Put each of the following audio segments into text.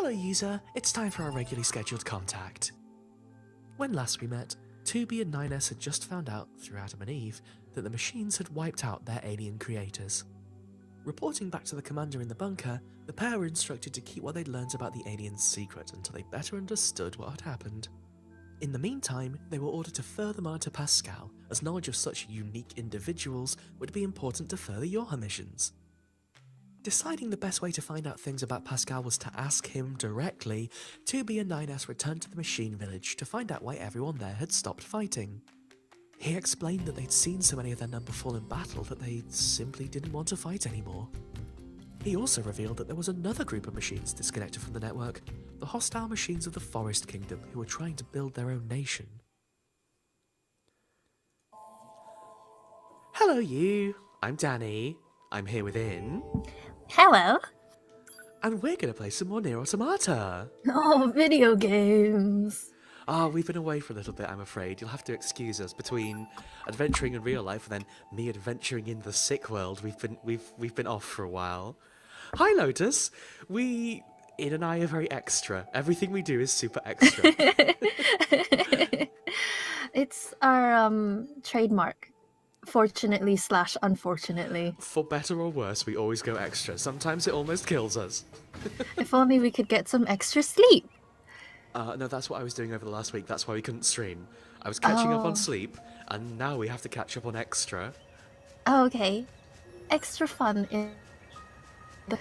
Hello user, it's time for our regularly scheduled contact. When last we met, 2B and NieR had just found out, through Adam and Eve, that the machines had wiped out their alien creators. Reporting back to the commander in the bunker, the pair were instructed to keep what they'd learned about the aliens secret until they better understood what had happened. In the meantime, they were ordered to further monitor Pascal, as knowledge of such unique individuals would be important to further your missions. Deciding the best way to find out things about Pascal was to ask him directly, 2B and NieR returned to the machine village to find out why everyone there had stopped fighting. He explained that they'd seen so many of their number fall in battle that they simply didn't want to fight anymore. He also revealed that there was another group of machines disconnected from the network, the hostile machines of the Forest Kingdom who were trying to build their own nation. Hello you, I'm Danny, I'm here within. Hello. And we're going to play some more NieR Automata. Oh, video games. We've been away for a little bit, I'm afraid. You'll have to excuse us between adventuring in real life and then me adventuring in the sick world. We've been off for a while. Hi, Lotus. Ian and I are very extra. Everything we do is super extra. It's our trademark. Fortunately / unfortunately. For better or worse, we always go extra. Sometimes it almost kills us. If only we could get some extra sleep. No, that's what I was doing over the last week. That's why we couldn't stream. I was catching up on sleep, and now we have to catch up on extra. Oh, okay. Extra fun in the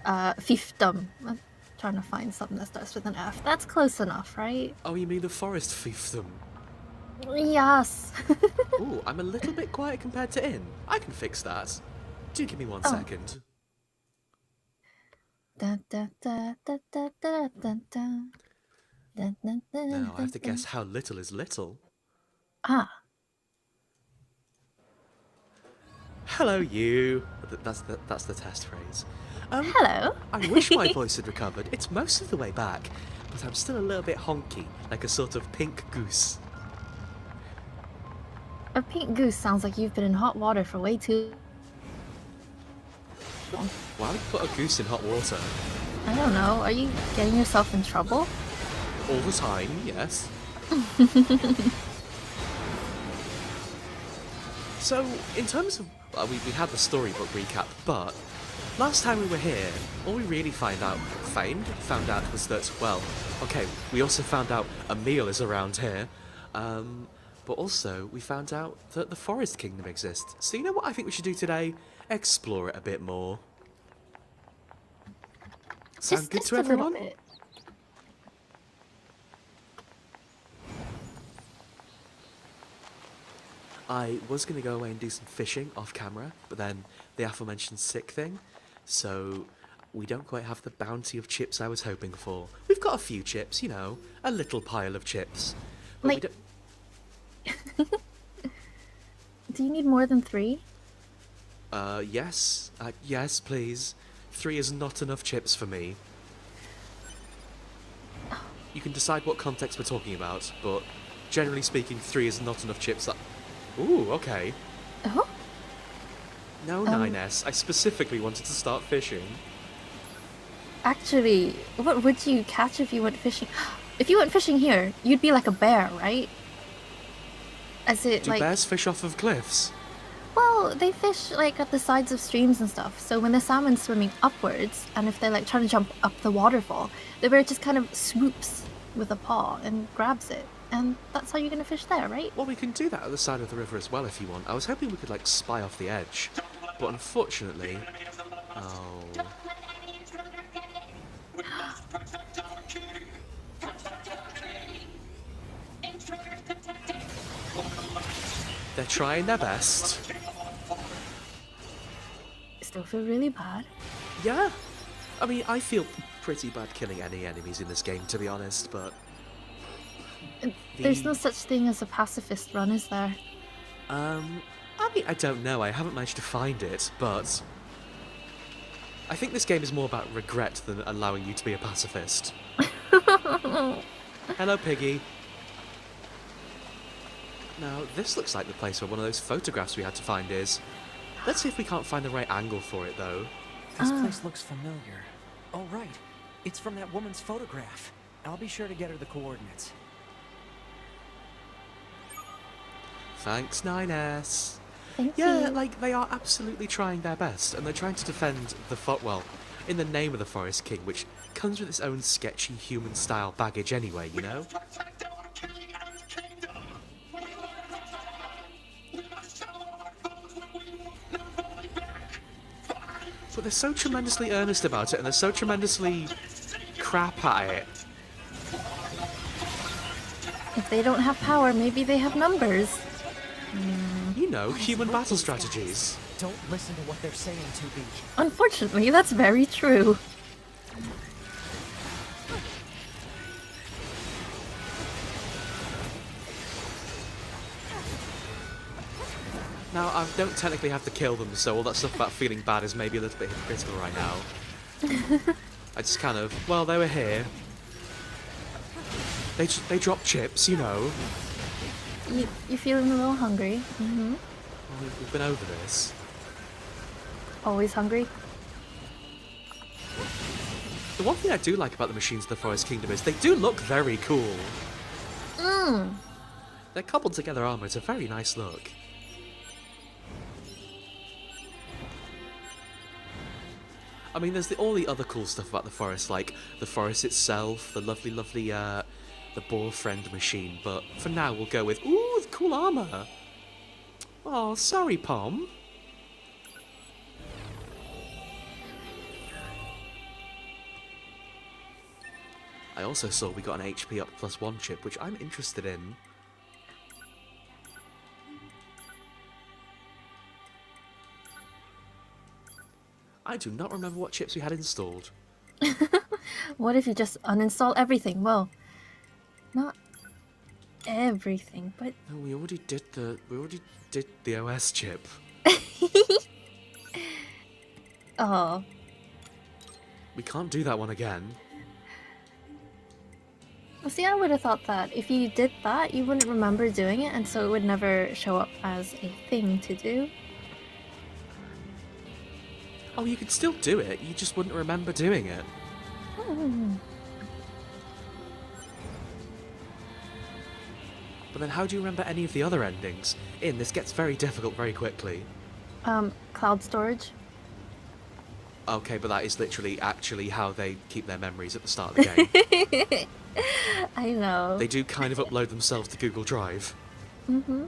fiefdom. I'm trying to find something that starts with an F. That's close enough, right? Oh, you mean the forest fiefdom? Yes. Ooh, I'm a little bit quiet compared to In. I can fix that. Do give me 1 second. Dun, dun, dun, dun, dun, dun, dun, dun. Dun, dun, dun, Now I have to dun, guess how little is little. Ah. Hello, you. That's the test phrase. Hello. I wish my voice had recovered. It's most of the way back, but I'm still a little bit honky, like a sort of pink goose. A pink goose sounds like you've been in hot water for way too long. Why would you put a goose in hot water? I don't know. Are you getting yourself in trouble? All the time, yes. So, in terms of... we had the storybook recap, but last time we were here, all we really found out was that, well, okay, we also found out Emil is around here, but also we found out that the Forest Kingdom exists. So you know what I think we should do today? Explore it a bit more. Sound good to everyone? A little bit. I was going to go away and do some fishing off camera, but then the aforementioned sick thing, so we don't quite have the bounty of chips I was hoping for. We've got a few chips, you know, a little pile of chips. But like, do you need more than 3? Yes. Yes, please. 3 is not enough chips for me. You can decide what context we're talking about, but generally speaking, 3 is not enough chips. Ooh, okay. Oh? No, NieR, I specifically wanted to start fishing. Actually, what would you catch if you went fishing? If you went fishing here, you'd be like a bear, right? Do bears fish off of cliffs? Well, they fish like at the sides of streams and stuff. So when the salmon's swimming upwards, and if they're like trying to jump up the waterfall, the bear just kind of swoops with a paw and grabs it. And that's how you're gonna fish there, right? Well, we can do that at the side of the river as well if you want. I was hoping we could, like, spy off the edge. But unfortunately... Oh... They're trying their best. Still feel really bad. Yeah. I mean, I feel pretty bad killing any enemies in this game, to be honest, but... There's no such thing as a pacifist run, is there? I mean, I don't know. I haven't managed to find it, but... I think this game is more about regret than allowing you to be a pacifist. Hello, Piggy. Now, this looks like the place where one of those photographs we had to find is. Let's see if we can't find the right angle for it, though. This place looks familiar. Oh, right. It's from that woman's photograph. I'll be sure to get her the coordinates. Thanks, 9S. Thank Yeah, you. like, they are absolutely trying their best, and they're trying to defend the well, in the name of the Forest King, which comes with its own sketchy human-style baggage anyway, you know? But they're so tremendously earnest about it, and they're so tremendously crap at it. If they don't have power, maybe they have numbers. You know, human battle strategies. Don't listen to what they're saying, 2B. Unfortunately, that's very true. Now, I don't technically have to kill them, so all that stuff about feeling bad is maybe a little bit hypocritical right now. I just kind of, well, they were here. They dropped chips, you know. You feeling a little hungry? Mm-hmm. Well, we've been over this. Always hungry? The one thing I do like about the machines of the Forest Kingdom is they do look very cool. Their cobbled together armor is a very nice look. I mean, there's all the other cool stuff about the forest, like the forest itself, the lovely, the boar friend machine, but for now we'll go with, ooh, the cool armor. Oh, sorry, Pom. I also saw we got an HP up +1 chip, which I'm interested in. I do not remember what chips we had installed. What if you just uninstall everything? Well, not everything, but No, we already did the OS chip. oh, We can't do that one again. well, see, I would have thought that if you did that, you wouldn't remember doing it, and so it would never show up as a thing to do. Oh, you could still do it, you just wouldn't remember doing it. But then how do you remember any of the other endings? This gets very difficult very quickly. Cloud storage. Okay, but that is literally actually how they keep their memories at the start of the game. I know. They do kind of upload themselves to Google Drive. Mm-hmm.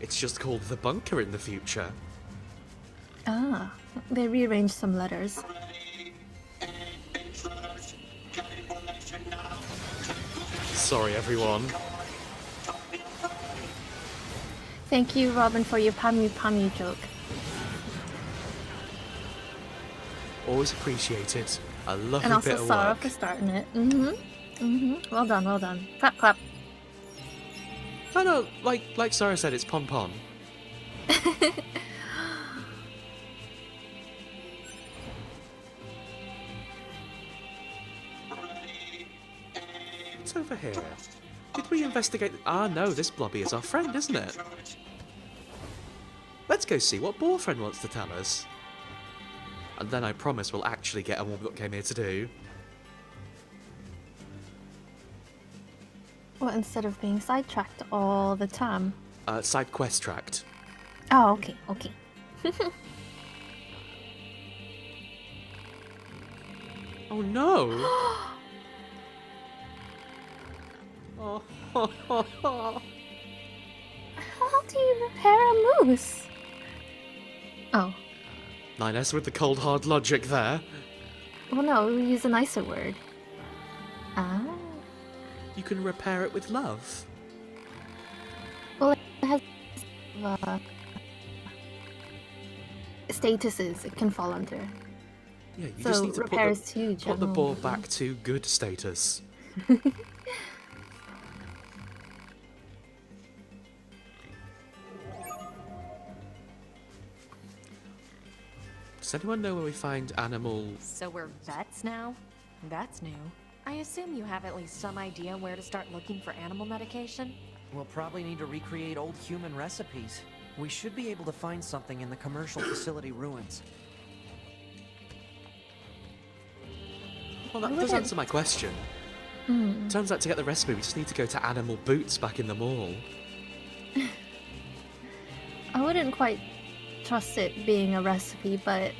It's just called the bunker in the future. Ah, they rearranged some letters. Sorry, everyone. Thank you, Robin, for your Pamu joke. Always appreciated. A lovely And also bit of Sarah work. for starting it. Well done, well done. Clap, clap. No, like Sarah said, it's pon pon. What's over here? Did we investigate? Ah, no, this blobby is our friend, isn't it? Let's go see what Boyfriend wants to tell us. And then I promise we'll actually get on what we came here to do. Well, instead of being sidetracked all the time. Side quest tracked. Oh, okay, okay. Oh no! Oh, How do you repair a moose? Oh. 9S with the cold hard logic there. Well, no, we use a nicer word. Ah. You can repair it with love. Well, it has statuses it can fall under. Yeah, you So just need to repair is too put the ball general. back to good status. Does anyone know where we find animal... So we're vets now? That's new. I assume you have at least some idea where to start looking for animal medication? We'll probably need to recreate old human recipes. We should be able to find something in the commercial facility ruins. Well, that does answer my question. Turns out to get the recipe, we just need to go to Animal Boots back in the mall. I wouldn't quite trust it being a recipe, but...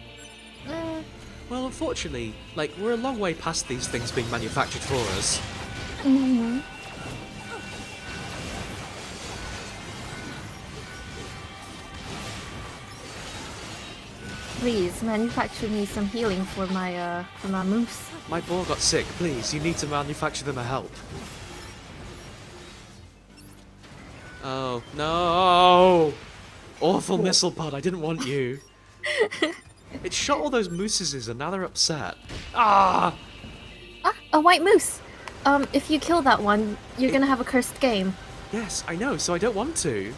Well, unfortunately, like, we're a long way past these things being manufactured for us. Mm-hmm. Please, manufacture me some healing for my moose. My boar got sick, please, you need to manufacture them a help. Oh, no! Awful missile pod, I didn't want you. It shot all those mooses and now they're upset. Ah! Ah, a white moose! If you kill that one, you're gonna have a cursed game. Yes, I know, so I don't want to.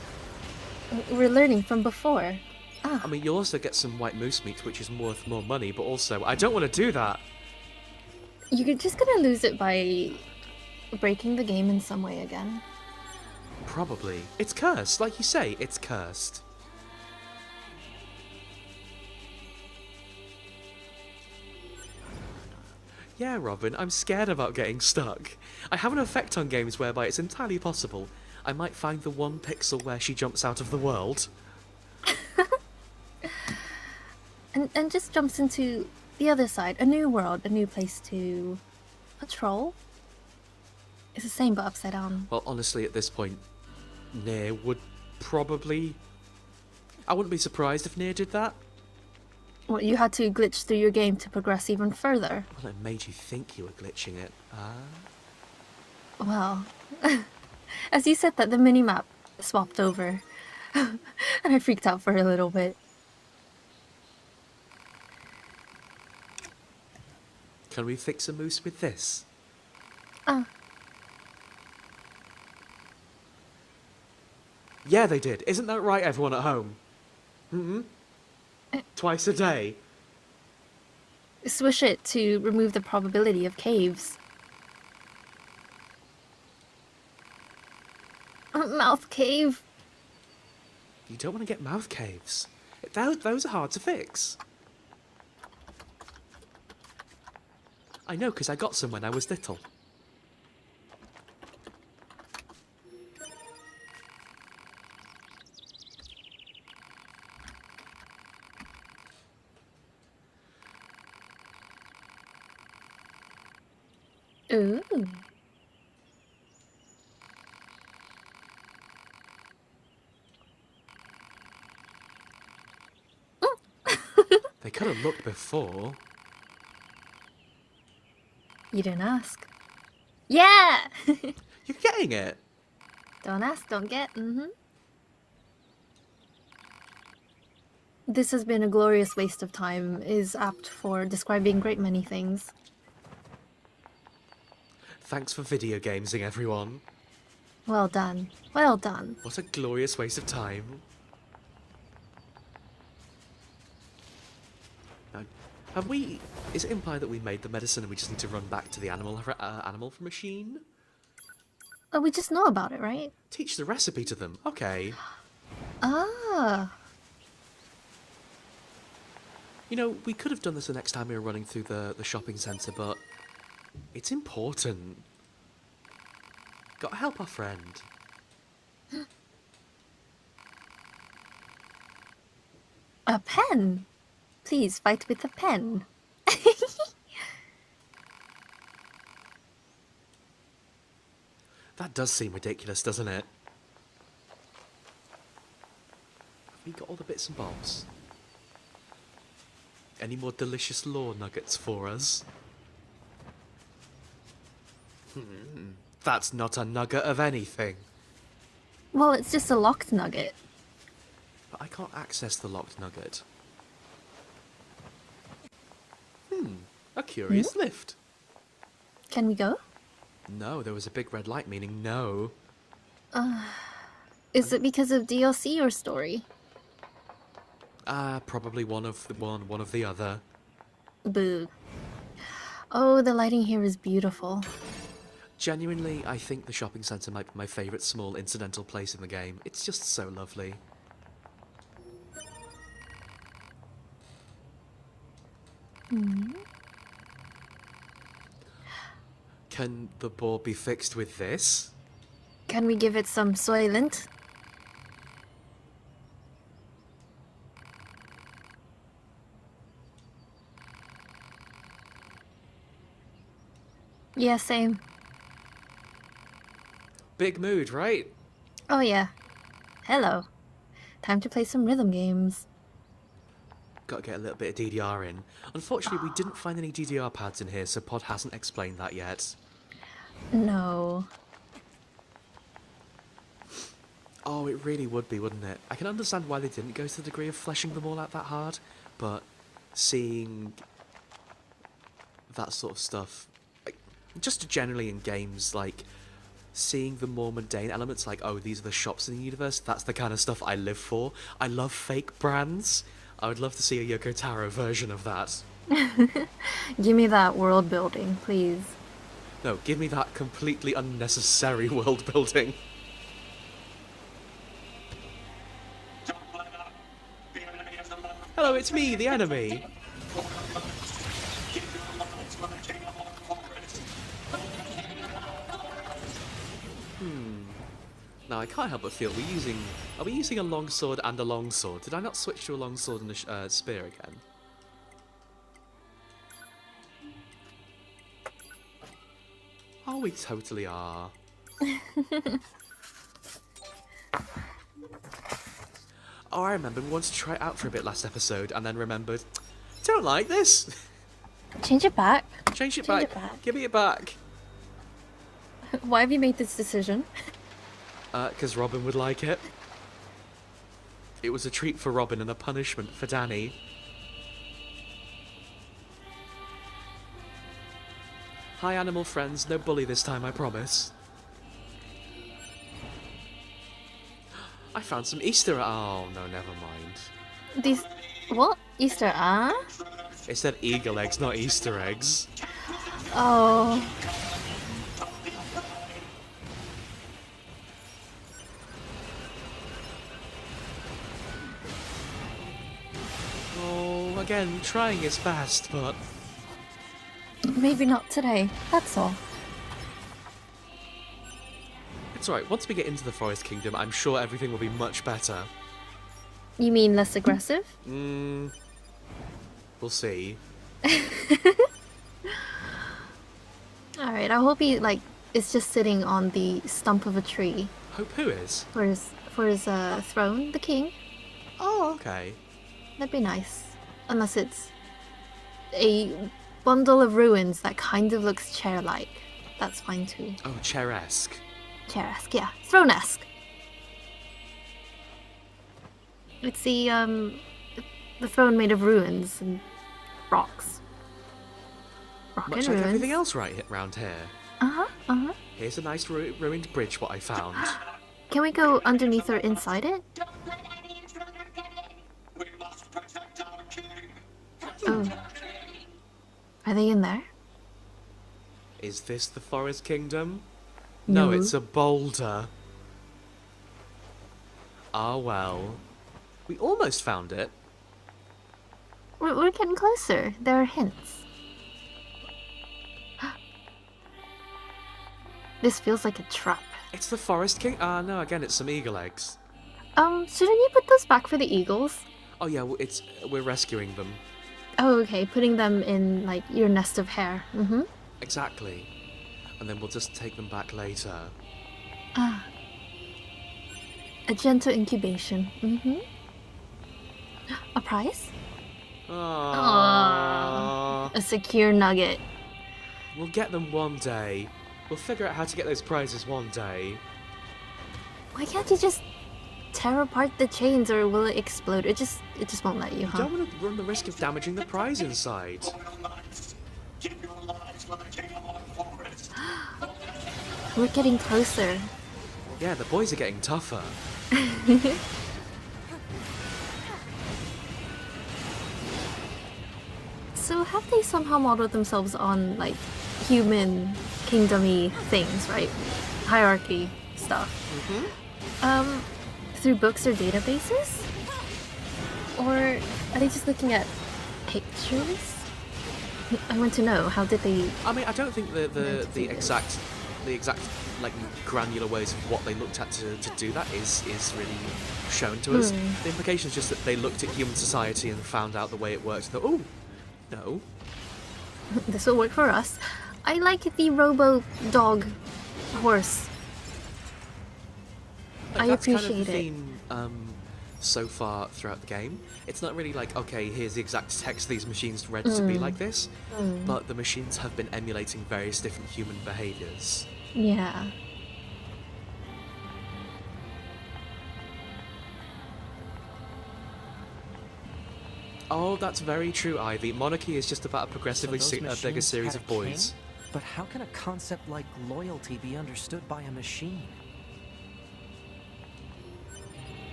We're learning from before. I mean, you'll also get some white moose meat, which is worth more money, but also, I don't want to do that. You're just gonna lose it by breaking the game in some way again. Probably. It's cursed, like you say, it's cursed. Yeah, Robin, I'm scared about getting stuck. I have an effect on games whereby it's entirely possible I might find the one pixel where she jumps out of the world. And just jumps into the other side, a new world, a new place to patrol. It's the same but upside down. Well, honestly, at this point, NieR would probably... I wouldn't be surprised if NieR did that. Well, you had to glitch through your game to progress even further. Well, it made you think you were glitching it. Well, as you said that, the minimap swapped over. And I freaked out for a little bit. Can we fix a moose with this? Yeah, they did. Isn't that right, everyone at home? Twice a day. Swish it to remove the probability of caves. Mouth cave. You don't want to get mouth caves. Those are hard to fix. I know, because I got some when I was little. Ooh. They could have looked before. You didn't ask. Yeah! You're getting it. Don't ask, don't get. This has been a glorious waste of time is apt for describing a great many things. Thanks for video gamesing, everyone. Well done. Well done. What a glorious waste of time. Now, have we... Is it implied that we made the medicine and we just need to run back to the animal machine? Oh, we just know about it, right? Teach the recipe to them. Okay. Ah. You know, we could have done this the next time we were running through the shopping centre, but it's important. Gotta help our friend. A pen. Please fight with a pen. That does seem ridiculous, doesn't it? Have we got all the bits and bobs? Any more delicious lore nuggets for us? That's not a nugget of anything. Well, it's just a locked nugget. But I can't access the locked nugget. A curious lift. Can we go? No, there was a big red light meaning no. Is it because of DLC or story? Probably one of the other. Boo. Oh, the lighting here is beautiful. Genuinely, I think the shopping centre might be my favourite small incidental place in the game. It's just so lovely. Can the board be fixed with this? Can we give it some soy lint? Yeah, same. Big mood, right? Oh yeah. Hello. Time to play some rhythm games. Gotta get a little bit of DDR in. Unfortunately, we didn't find any DDR pads in here, so Pod hasn't explained that yet. No. Oh, it really would be, wouldn't it? I can understand why they didn't go to the degree of fleshing them all out that hard, but seeing that sort of stuff, like, just generally in games, like, seeing the more mundane elements, like, oh, these are the shops in the universe, that's the kind of stuff I live for. I love fake brands. I would love to see a Yoko Taro version of that. Give me that world building, please. No, give me that completely unnecessary world building. Hello, it's me, the enemy. Now I can't help but feel are we using a longsword and a longsword? Did I not switch to a longsword and a spear again? Oh, we totally are. Oh, I remember we wanted to try it out for a bit last episode and then remembered, don't like this. Change it back. Change it Change back. it back. Give me it back. Why have you made this decision? 'Cause Robin would like it. It was a treat for Robin and a punishment for Danny. Hi, animal friends. No bully this time, I promise. I found some Easter. Oh, no, never mind. These... What? Easter, ah? It said eagle eggs, not Easter eggs. Oh... Oh, again, trying his best, but... Maybe not today, that's all. It's alright, once we get into the Forest Kingdom, I'm sure everything will be much better. You mean less aggressive? We'll see. Alright, I hope he, like, is just sitting on the stump of a tree. Hope who is? For his throne, the king. Oh, okay. That'd be nice. Unless it's a bundle of ruins that kind of looks chair-like. That's fine too. Oh, chair-esque. Chair-esque, yeah. Throne-esque. It's the throne made of ruins and rocks. Rock Much and like ruins. everything else round here. Uh-huh, uh-huh. Here's a nice ruined bridge, what I found. Can we go underneath or inside it? Oh. Are they in there? Is this the Forest Kingdom? No, it's a boulder. Ah, well. We almost found it. We're getting closer. There are hints. This feels like a trap. It's the Forest King. Ah, no, again, it's some eagle eggs. Shouldn't you put those back for the eagles? Oh yeah, we're rescuing them. Oh, okay. Putting them in, like, your nest of hair. Mm-hmm. Exactly. And then we'll just take them back later. Ah. A gentle incubation. Mm-hmm. A prize? Aww. A secure nugget. We'll get them one day. We'll figure out how to get those prizes one day. Why can't you just tear apart the chains, or will it explode? It just won't let you, You huh? don't want to run the risk of damaging the prize inside. We're getting closer. Yeah, the boys are getting tougher. So have they somehow modeled themselves on, like, human kingdom-y things, right? Hierarchy stuff. Mm-hmm. Through books or databases? Or are they just looking at pictures? I want to know, how did they... I mean, I don't think the exact like granular ways of what they looked at to do that is really shown to us. The implication is just that they looked at human society and found out the way it works. And thought, oh, no, This will work for us. I like the robo dog horse. like, I that's kind of appreciate the it. theme so far throughout the game. It's not really like, okay, here's the exact text these machines read to be like this, but the machines have been emulating various different human behaviors. Yeah. Oh, that's very true, Ivy. Monarchy is just about a progressively So those bigger machines series had of a boys. king? But how can a concept like loyalty be understood by a machine?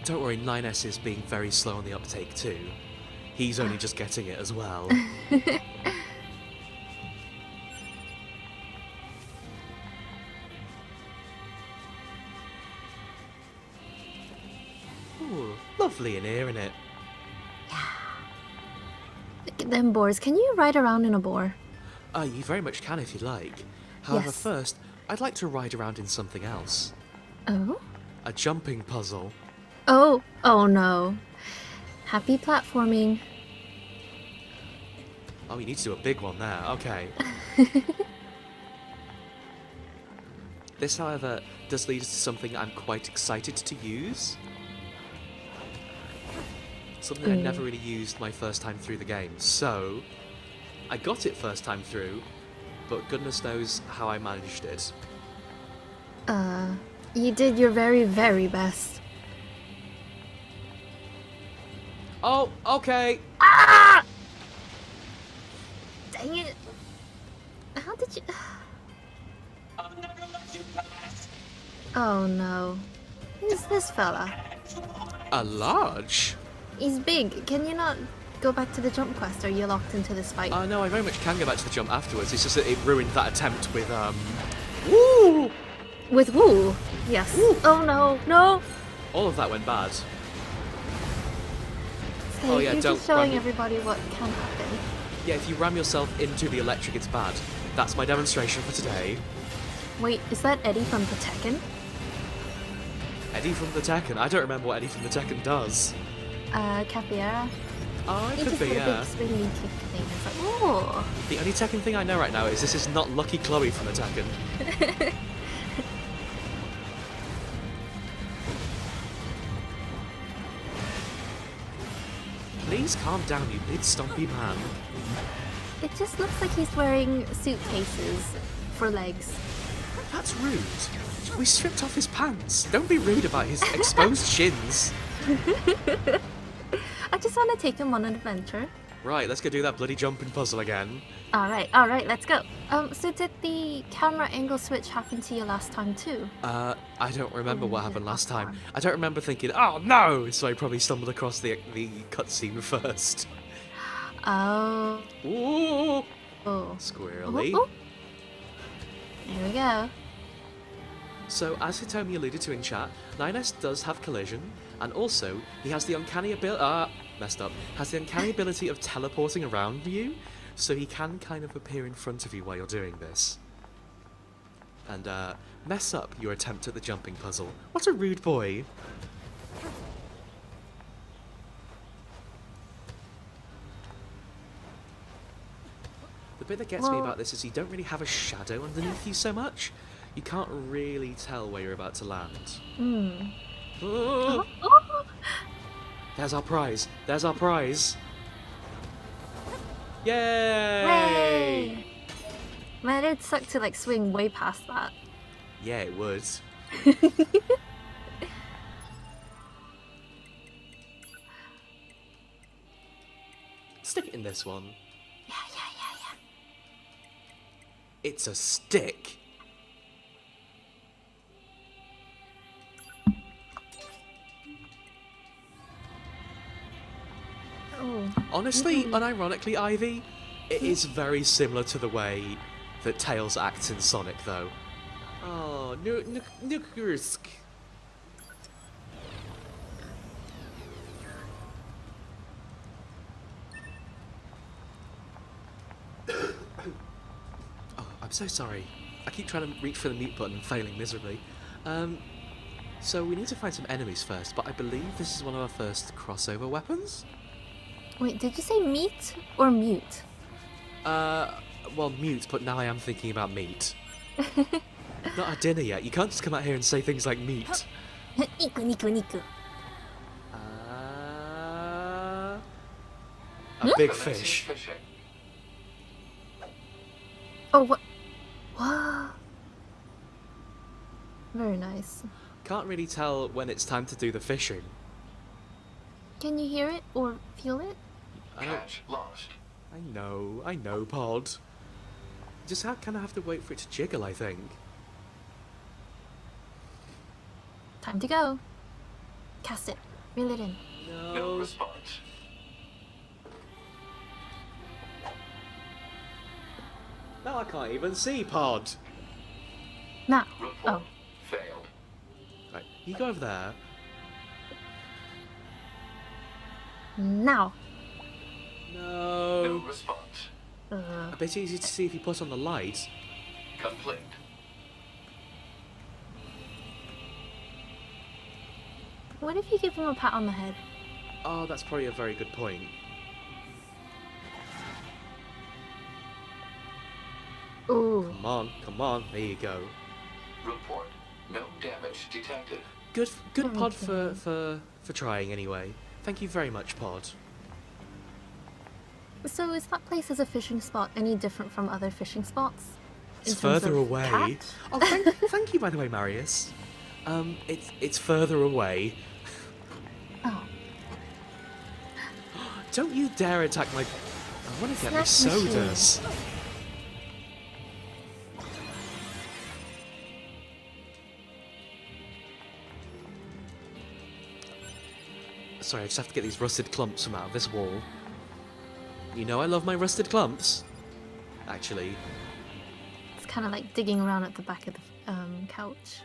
Don't worry, 9S is being very slow on the uptake too. He's only just getting it as well. Ooh, lovely in here, isn't it? Look at them boars. Can you ride around in a boar? You very much can if you like. However, Yes. first, I'd like to ride around in something else. Oh? A jumping puzzle. Oh! Oh no. Happy platforming. Oh, you need to do a big one there. Okay. This, however, does lead us to something I'm quite excited to use. Something I never really used my first time through the game. So, I got it first time through, but goodness knows how I managed it. You did your very, very best. Oh, okay. Dang it! How did you... Oh no. Who's this fella? A large? He's big. Can you not go back to the jump quest, or you're locked into this fight? No, I very much can go back to the jump afterwards. It's just that it ruined that attempt with, Woo! With Woo? Yes. Woo. Oh no, no! All of that went bad. Hey, Oh, yeah, you're don't just showing run. everybody what can happen. Yeah, if you ram yourself into the electric, it's bad. That's my demonstration for today. Wait, is that Eddie from the Tekken? Eddie from the Tekken. I don't remember what Eddie from the Tekken does. Capiera? Oh, it He could just be, did a yeah. big swingy kick thing. It's like, oh! The only Tekken thing I know right now is this is not Lucky Chloe from the Tekken. Please calm down, you big stumpy man. It just looks like he's wearing suitcases for legs. That's rude. We stripped off his pants. Don't be rude about his exposed shins. I just want to take him on an adventure. Right, let's go do that bloody jumping puzzle again. Alright, let's go. So did the camera angle switch happen to you last time too? I don't remember what happened last time. I don't remember thinking, oh no! So I probably stumbled across the cutscene first. Oh. Ooh! Oh. Squirrely. Ooh, ooh. There we go. So, as Hitomi alluded to in chat, 9S does have collision, and also, he has the uncanny ability... Has the uncanny ability of teleporting around you, so he can kind of appear in front of you while you're doing this. And, mess up your attempt at the jumping puzzle. What a rude boy! The bit that gets me Well- about this is you don't really have a shadow underneath you so much. You can't really tell where you're about to land. Oh, Oh. there's our prize. There's our prize. Yay! Hooray! Man, it'd suck to like swing way past that. Yeah, it would. Stick it in this one. Yeah. It's a stick. Oh. Honestly, unironically, Ivy, it is very similar to the way that Tails acts in Sonic, though. Oh, Nukursk. so sorry. I keep trying to reach for the mute button and failing miserably. So we need to find some enemies first, but I believe this is one of our first crossover weapons? Wait, did you say meat or mute? Well, mute, but now I am thinking about meat. Not at dinner yet. You can't just come out here and say things like meat. Niku, niku, niku. A big fish. Oh, what? Wow. Very nice. Can't really tell when it's time to do the fishing. Can you hear it or feel it? Catch lost. I know, Pod. Just kind of have to wait for it to jiggle, I think. Time to go. Cast it. Reel it in. No response. Now I can't even see, Pod. Now. Report Oh. failed. Right, you go over there. Now. No No. response. A bit easy to see if you put on the light. Complete. What if you give him a pat on the head? Oh, that's probably a very good point. Ooh. Come on, there you go. Report no damage detected. Good That Pod makes for trying anyway. Thank you very much, Pod. So is that place as a fishing spot any different from other fishing spots? It's In terms further of away. cat? Oh, thank you, by the way, Marius. It's further away. Oh. Don't you dare attack my... I want to get me Snack machine. sodas. Sorry, I just have to get these rusted clumps from out of this wall. You know I love my rusted clumps. Actually, It's kind of like digging around at the back of the couch.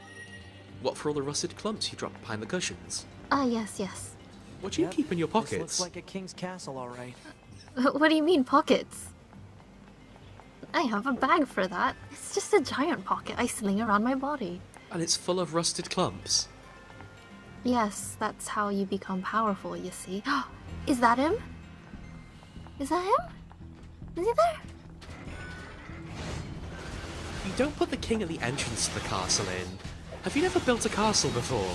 what for all the rusted clumps you dropped behind the cushions? Ah, yes, yes. What do you Yep, keep in your This pockets? looks like a king's castle, all right. What do you mean, pockets? I have a bag for that. It's just a giant pocket I sling around my body. And it's full of rusted clumps. Yes, that's how you become powerful, you see. Is that him? Is that him? Is he there? You don't put the king at the entrance to the castle in. Have you never built a castle before?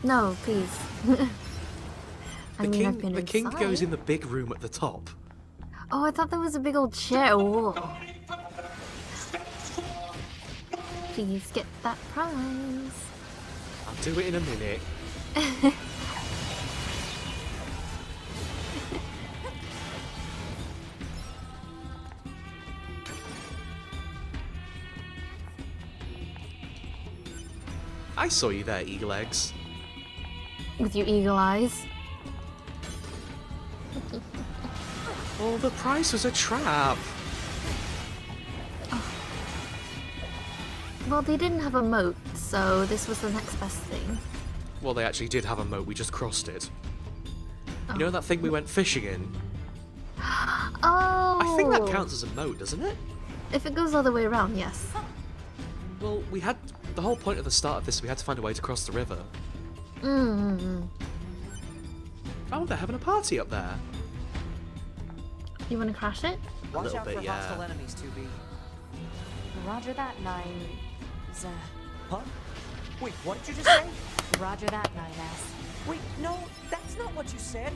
No, please. I mean, I've been The king inside. goes in the big room at the top. Oh, I thought there was a big old chair. Whoa. Please get that prize. I'll do it in a minute. I saw you there, Eagle Eggs. With your eagle eyes. Oh, the prize was a trap. Well, they didn't have a moat, so this was the next best thing. Well, they actually did have a moat, we just crossed it. Oh. You know that thing we went fishing in? Oh! I think that counts as a moat, doesn't it? If it goes all the way around, yes. Well, we had... The whole point of the start of this, we had to find a way to cross the river. Oh, they're having a party up there. You want to crash it? Watch little out bit, for yeah. hostile enemies, 2B. Roger that, 9... Huh? Wait, what did you just say? Roger that, 9S. Wait, no, that's not what you said.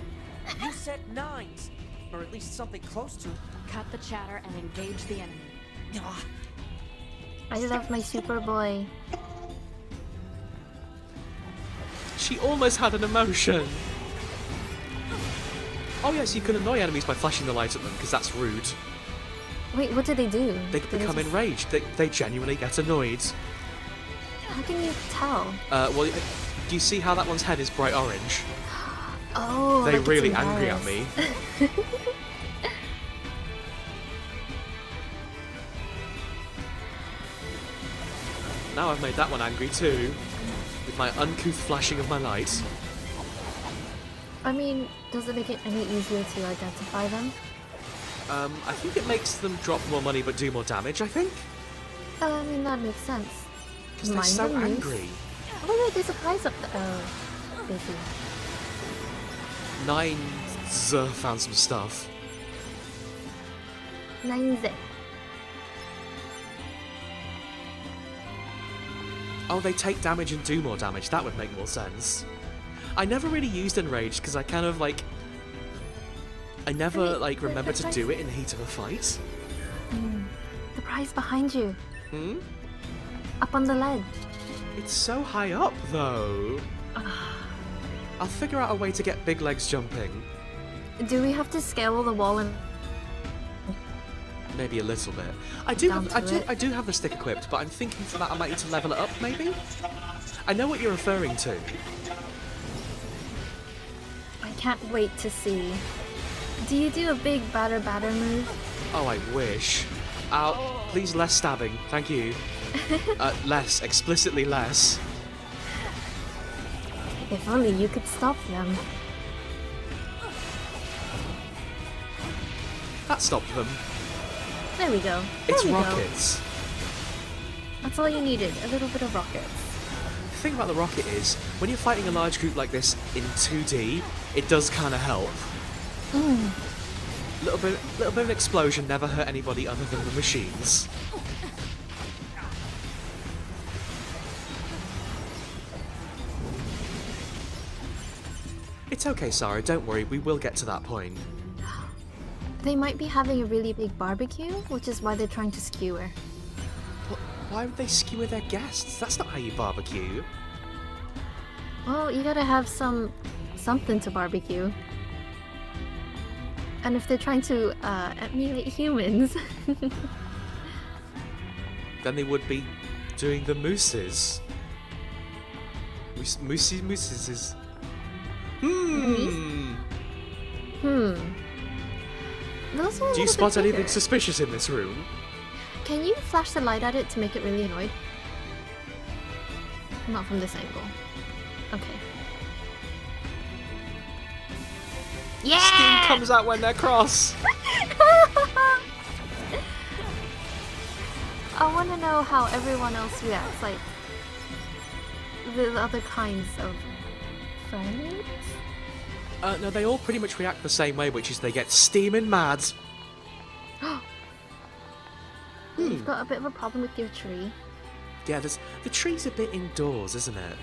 You said 9s. Or at least something close to. Cut the chatter and engage the enemy. Ah, I love my Superboy. She almost had an emotion. Oh yes, you can annoy enemies by flashing the light at them, because that's rude. Wait, what do they do? They Do become just- enraged. They genuinely get annoyed. How can you tell? Well, do you see how that one's head is bright orange? Oh, They're like it's really angry at embarrassed. me. Now I've made that one angry too, with my uncouth flashing of my light. I mean, does it make it any easier to identify them? I think it makes them drop more money but do more damage, I think. I mean, that makes sense. Because they're Mind so them loose. angry. Oh, wait, there's a prize up there. Oh, busy. Nines found some stuff. 9. Oh, they take damage and do more damage. That would make more sense. I never really used Enraged because I kind of like... I never like remember to do it in the heat of a fight. The prize behind you. Hmm? Up on the ledge. It's so high up, though. I'll figure out a way to get big legs jumping. Do we have to scale the wall and... Maybe a little bit. I do have the stick equipped, but I'm thinking for that I might need to level it up, maybe? I know what you're referring to. I can't wait to see. Do you do a big batter move? Oh, I wish. Please less stabbing. Thank you. Less. Explicitly less. If only you could stop them. That stopped them. There we go. It's There we go. rockets. That's all you needed. A little bit of rockets. The thing about the rocket is, when you're fighting a large group like this in 2D, it does kind of help. Little bit of an explosion never hurt anybody other than the machines. It's okay, Sarah, don't worry, we will get to that point. They might be having a really big barbecue, which is why they're trying to skewer. But why would they skewer their guests? That's not how you barbecue. Well, you gotta have something to barbecue. And if they're trying to emulate humans, Then they would be doing the mooses. Mooses. those are a Do you little spot bit anything bigger. suspicious in this room? Can you flash the light at it to make it really annoyed? Not from this angle. Okay. Yeah! Steam comes out when they're cross. I want to know how everyone else reacts, like the other kinds of friends. No, they all pretty much react the same way, which is they get steaming mad. You've got a bit of a problem with your tree. Yeah, the tree's a bit indoors, isn't it?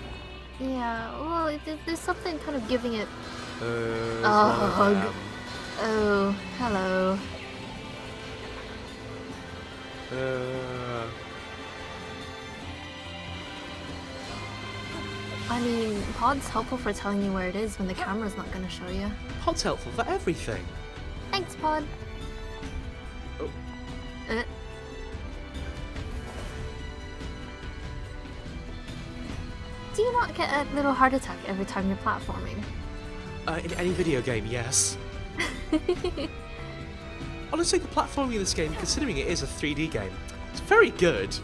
Yeah, well, there's something kind of giving it. One Oh, of them. Oh, hello. I mean, Pod's helpful for telling you where it is when the camera's not going to show you. Pod's helpful for everything. Thanks, Pod. Oh. Do you not get a little heart attack every time you're platforming? In any video game, yes. Honestly, the platforming in this game, considering it is a 3D game, it's very good.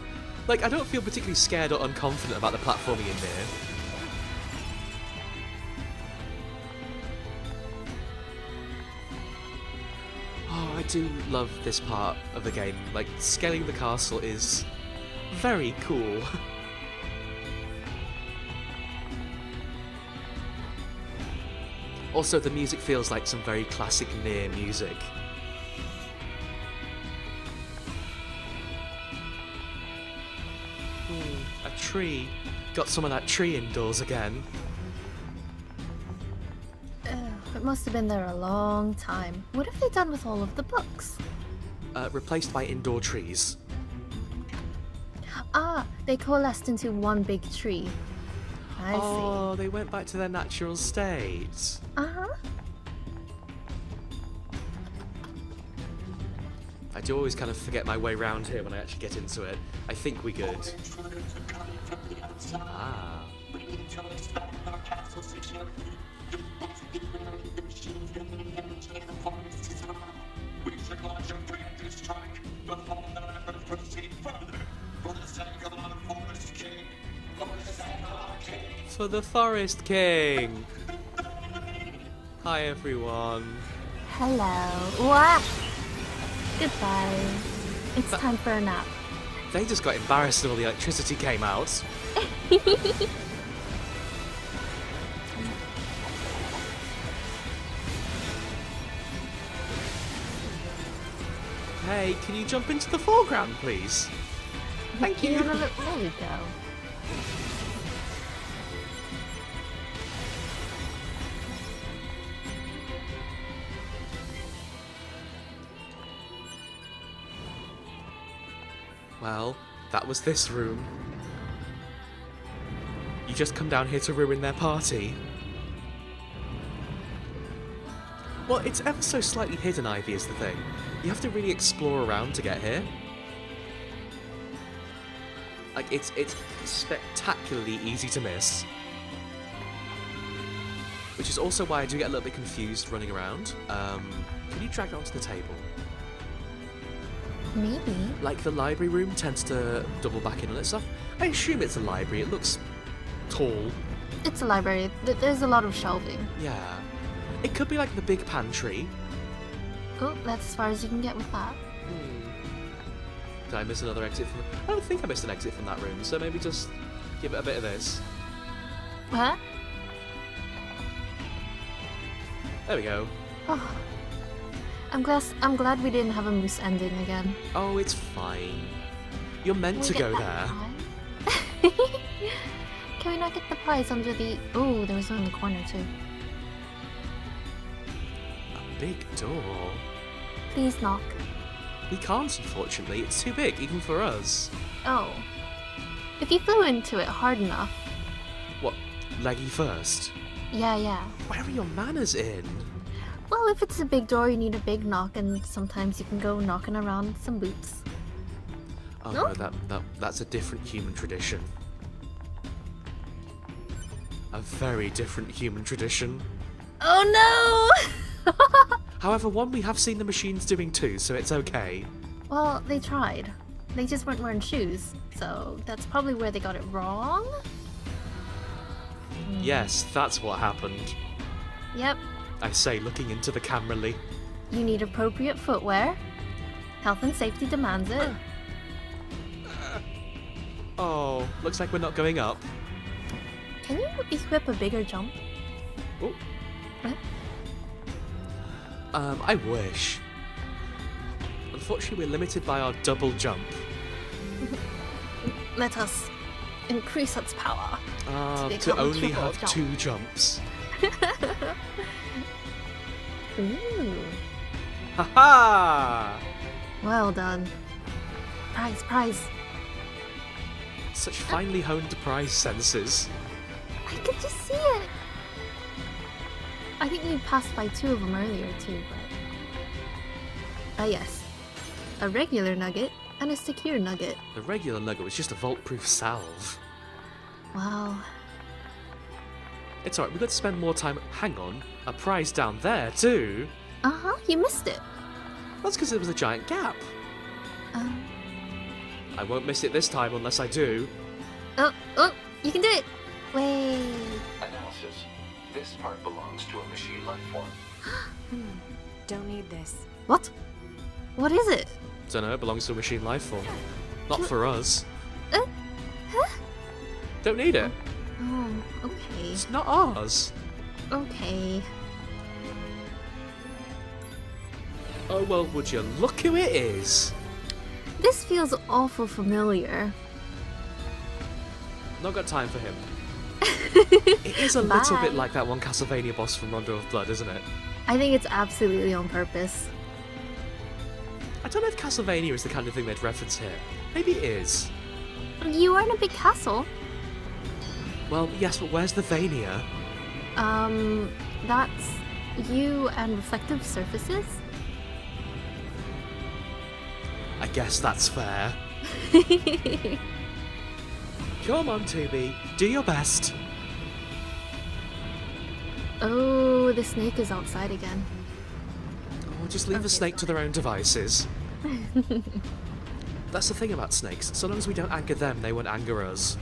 Like, I don't feel particularly scared or unconfident about the platforming in NieR. Oh, I do love this part of the game. Like, scaling the castle is very cool. Also, the music feels like some very classic NieR music. A tree. Got some of that tree indoors again. It must have been there a long time. What have they done with all of the books? Replaced by indoor trees. Ah, they coalesced into one big tree. I Oh, they went back to their natural state. see. Uh-huh. I do always kind of forget my way around here when I actually get into it. I think we good. Ah. For the Forest King! Hi everyone. Hello. What? Goodbye. It's time for a nap. They just got embarrassed when all the electricity came out. Hey, can you jump into the foreground, please? Thank you. There we go. Well, that was this room. You just come down here to ruin their party? Well, it's ever so slightly hidden, Ivy, is the thing. You have to really explore around to get here. Like, it's spectacularly easy to miss. Which is also why I do get a little bit confused running around. Can you drag it onto the table? Maybe. Like, the library room tends to double back in on itself. I assume it's a library. It looks tall. It's a library. There's a lot of shelving. Yeah. It could be like the big pantry. Oh, that's as far as you can get with that. Did I miss another exit from... I don't think I missed an exit from that room, so maybe just give it a bit of this. What? There we go. Oh. I'm glad we didn't have a moose ending again. Oh, it's fine. You're meant to go there. Can we not get the prize under the... Oh, there was one in the corner too. A big door. Please knock. We can't, unfortunately. It's too big, even for us. Oh. If you flew into it hard enough. What, leggy first? Yeah. Where are your manners in? Well, if it's a big door, you need a big knock, and sometimes you can go knocking around some boots. Oh No? no, that's a different human tradition. A very different human tradition. Oh no! However, one we have seen the machines doing too, so it's okay. Well, they tried. They just weren't wearing shoes, so that's probably where they got it wrong? Yes, that's what happened. Yep. I say, looking into the camera, Lee. You need appropriate footwear. Health and safety demands it. Oh, looks like we're not going up. Can you equip a bigger jump? Oh. Huh? I wish. Unfortunately, we're limited by our double jump. Let us increase its power. To become only triple have jump. 2 jumps. Ooh. Haha! Well done. Prize. Such finely honed prize senses. I could just see it. I think you passed by 2 of them earlier too, but... yes. A regular nugget and a secure nugget. The regular nugget was just a vault-proof salve. Wow. It's alright, we've got to spend more time... Hang on, a prize down there too? Uh-huh, you missed it. That's because there was a giant gap. I won't miss it this time unless I do. Oh, you can do it. Wait. Analysis. This part belongs to a machine life form. Don't need this. What? What is it? Dunno, it belongs to a machine life form. Not for us. Huh? Don't need it. Oh, okay. It's not ours. Okay. Oh well, would you look who it is? This feels awful familiar. Not got time for him. It is a little Bye. bit like that one Castlevania boss from Rondo of Blood, isn't it? I think it's absolutely on purpose. I don't know if Castlevania is the kind of thing they'd reference here. Maybe it is. You are in a big castle. Well, yes, but where's the Vania? That's you and reflective surfaces? I guess that's fair. Come on, Toby. Do your best. Oh, the snake is outside again. Oh, just leave the snake to their own devices. That's the thing about snakes. So long as we don't anger them, they won't anger us.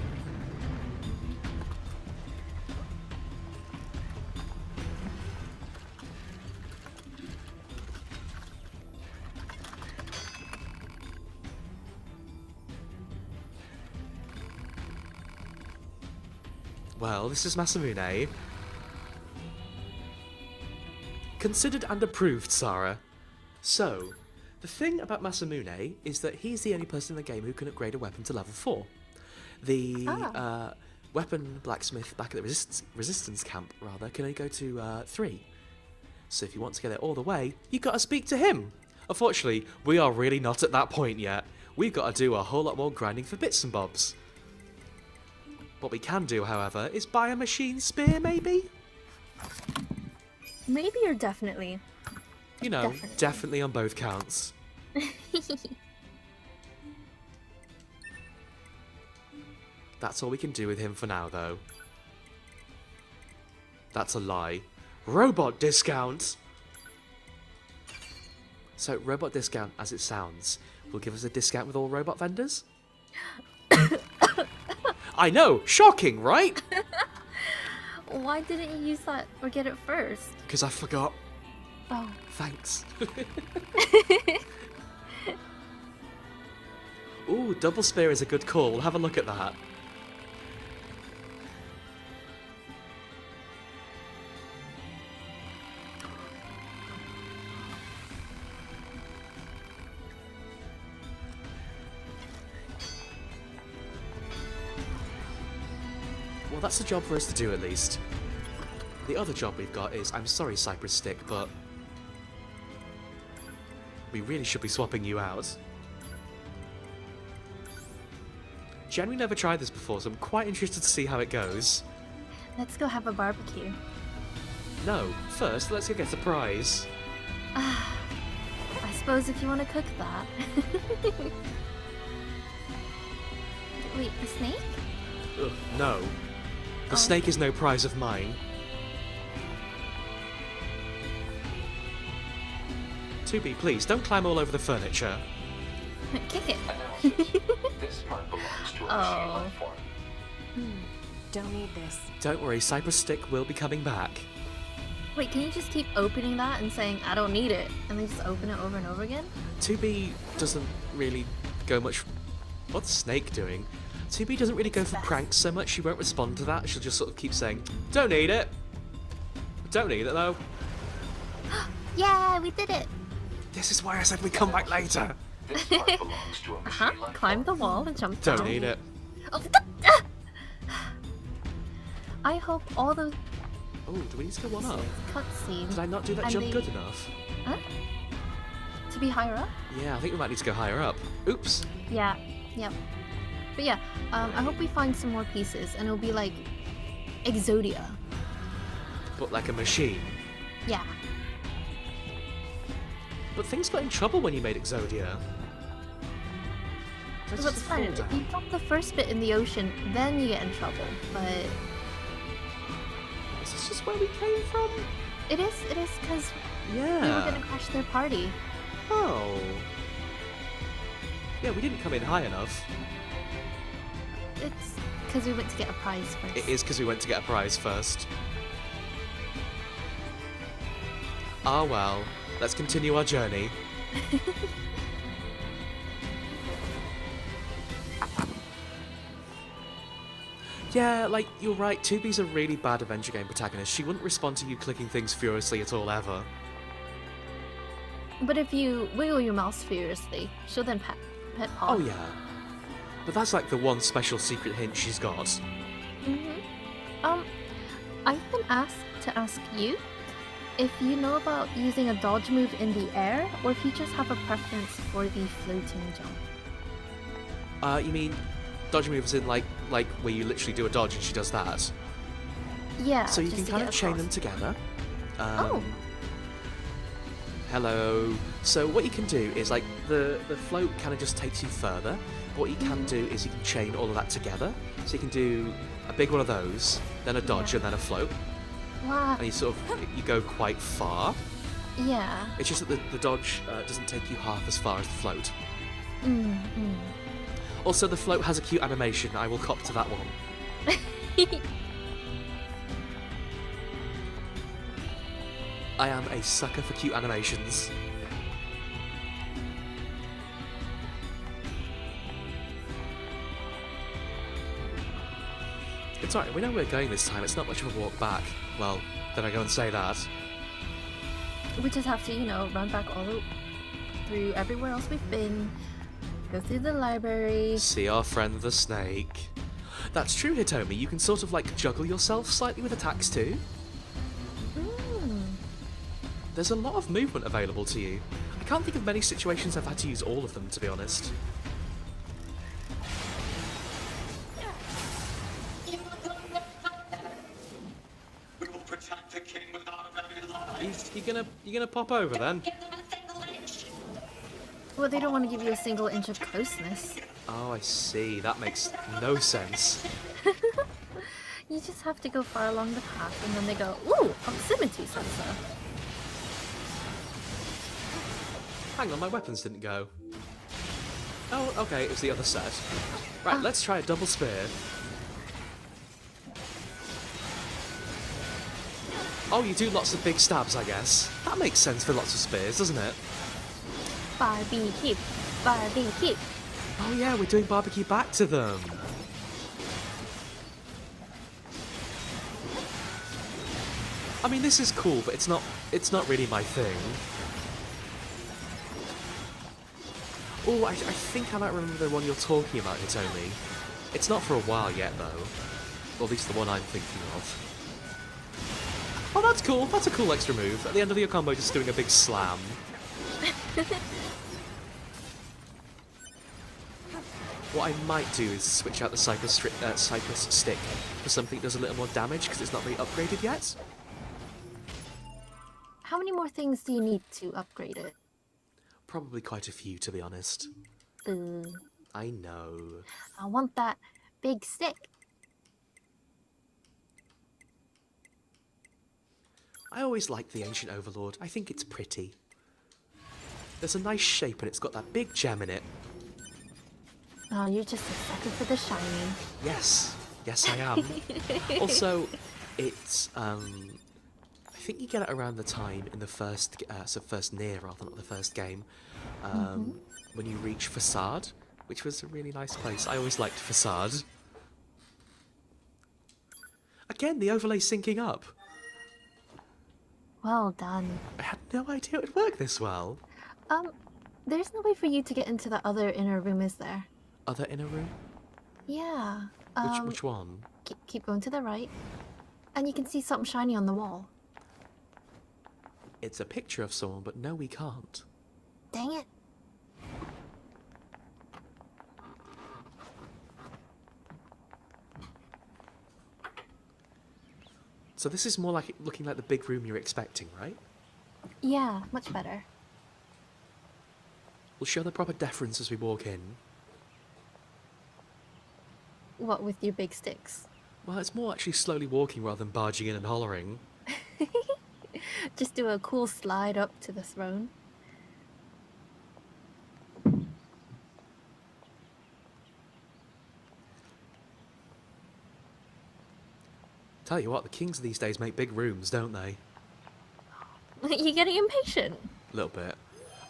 Well, this is Masamune. Considered and approved, Sarah. So, the thing about Masamune is that he's the only person in the game who can upgrade a weapon to level 4. The weapon blacksmith back at the resistance camp, rather, can only go to 3. So if you want to get it all the way, you've got to speak to him. Unfortunately, we are really not at that point yet. We've got to do a whole lot more grinding for bits and bobs. What we can do, however, is buy a machine spear, maybe? Maybe or definitely. You know, definitely on both counts. That's all we can do with him for now, though. That's a lie. Robot discount! So, robot discount, as it sounds, will give us a discount with all robot vendors? I know! Shocking, right? Why didn't you use that or get it first? Because I forgot. Oh. Thanks. Ooh, double spear is a good call. We'll have a look at that. Well, that's a job for us to do, at least. The other job we've got is, I'm sorry, Cypress Stick, but we really should be swapping you out. Jen, we never tried this before, so I'm quite interested to see how it goes. Let's go have a barbecue. No, first, let's go get a prize. I suppose if you want to cook that. Wait, the snake? Ugh, no. The snake is no prize of mine. 2B, please, don't climb all over the furniture. Kick it. Analysis. This part belongs to a machine life form. Don't need this. Don't worry, Cypress Stick will be coming back. Wait, can you just keep opening that and saying, I don't need it, and then just open it over and over again? 2B doesn't really go much... What's Snake doing? 2B doesn't really go for pranks so much, she won't respond to that, she'll just sort of keep saying, don't need it. Don't need it, though. Yeah, we did it! This is why I said we'd come back later. This part belongs to a machine life Climb the form. wall and jump down. Don't need it. Oh, I hope all those Oh, do we need to go one up? cutscenes... Did I not do that and jump they- good enough? Huh? To be higher up? Yeah, I think we might need to go higher up. Oops. Yeah, yep. But yeah, I hope we find some more pieces, and it'll be like Exodia. But like a machine. Yeah. But things got in trouble when you made Exodia. That's What's just a fun, fall if you down. drop the first bit in the ocean, then you get in trouble. But Is this just where we came from? it is because we were Yeah. gonna crash their party. Oh. Yeah, we didn't come in high enough. It's because we went to get a prize first. It is because we went to get a prize first. Ah well, let's continue our journey. Yeah, like, you're right, 2B's a really bad adventure game protagonist. She wouldn't respond to you clicking things furiously at all, ever. But if you wiggle your mouse furiously, she'll then pet paw. Oh yeah. But that's like the one special secret hint she's got. I've been asked to ask you if you know about using a dodge move in the air, or if you just have a preference for the floating jump. You mean dodge moves in like where you literally do a dodge and she does that? Yeah. So you just can to kind get of chain across. them together. Oh. Hello. So what you can do is like the float kind of just takes you further. But what you can do is you can chain all of that together. So you can do a big one of those, then a dodge, Yeah. and then a float, Wow. and you sort of you go quite far. Yeah. It's just that the dodge doesn't take you half as far as the float. Also, the float has a cute animation. I will cop to that one. I am a sucker for cute animations. It's alright, we know where we're going this time, it's not much of a walk back. Well, then I go and say that. We just have to, you know, run back all the through everywhere else we've been, go through the library. See our friend the snake. That's true, Hitomi, you can sort of like juggle yourself slightly with attacks too. There's a lot of movement available to you. I can't think of many situations I've had to use all of them, to be honest. We will protect the king without any lies. You gonna pop over then? Well, they don't want to give you a single inch of closeness. Oh, I see. That makes no sense. You just have to go far along the path, and then they go, ooh, proximity sensor. Hang on, my weapons didn't go. Oh, okay, it was the other set. Right, let's try a double spear. Oh, you do lots of big stabs, I guess. That makes sense for lots of spears, doesn't it? Barbecue, barbecue. Oh yeah, we're doing barbecue back to them. I mean, this is cool, but it's not really my thing. Oh, I think I might remember the one you're talking about, Hitomi. It's not for a while yet, though. Or at least the one I'm thinking of. Oh, that's cool. That's a cool extra move. At the end of your combo, just doing a big slam. What I might do is switch out the Cypress stick for something that does a little more damage, because it's not really upgraded yet. How many more things do you need to upgrade it? Probably quite a few, to be honest. I know. I want that big stick. I always liked the Ancient Overlord. I think it's pretty. There's a nice shape and it's got that big gem in it. Oh, you're just a sucker for the shiny. Yes. Yes, I am. Also, it's, I think you get it around the time in the first NieR, rather not the first game, when you reach Facade, which was a really nice place. I always liked Facade. Again, the overlay's syncing up. Well done. I had no idea it would work this well. There's no way for you to get into the other inner room, is there? Other inner room? Yeah. Which one? Keep going to the right, and you can see something shiny on the wall. It's a picture of someone, but no, we can't. Dang it. So this is more like looking like the big room you're expecting, right? Yeah, much better. We'll show the proper deference as we walk in. What with your big sticks? Well, it's more actually slowly walking rather than barging in and hollering. Just do a cool slide up to the throne. Tell you what, the kings these days make big rooms, don't they? You're getting impatient. A little bit.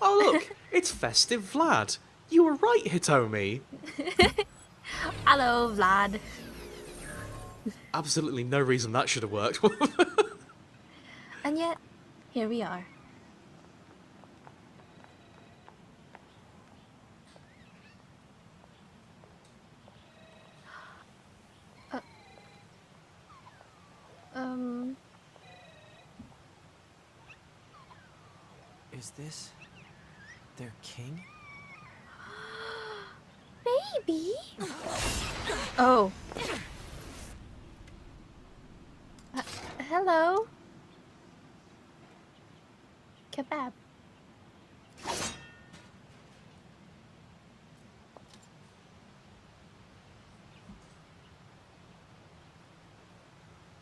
Oh look, it's Festive Vlad. You were right, Hitomi. Hello, Vlad. Absolutely no reason that should have worked. And yet, here we are. Is this their king? Baby? Oh. Hello? Kebab.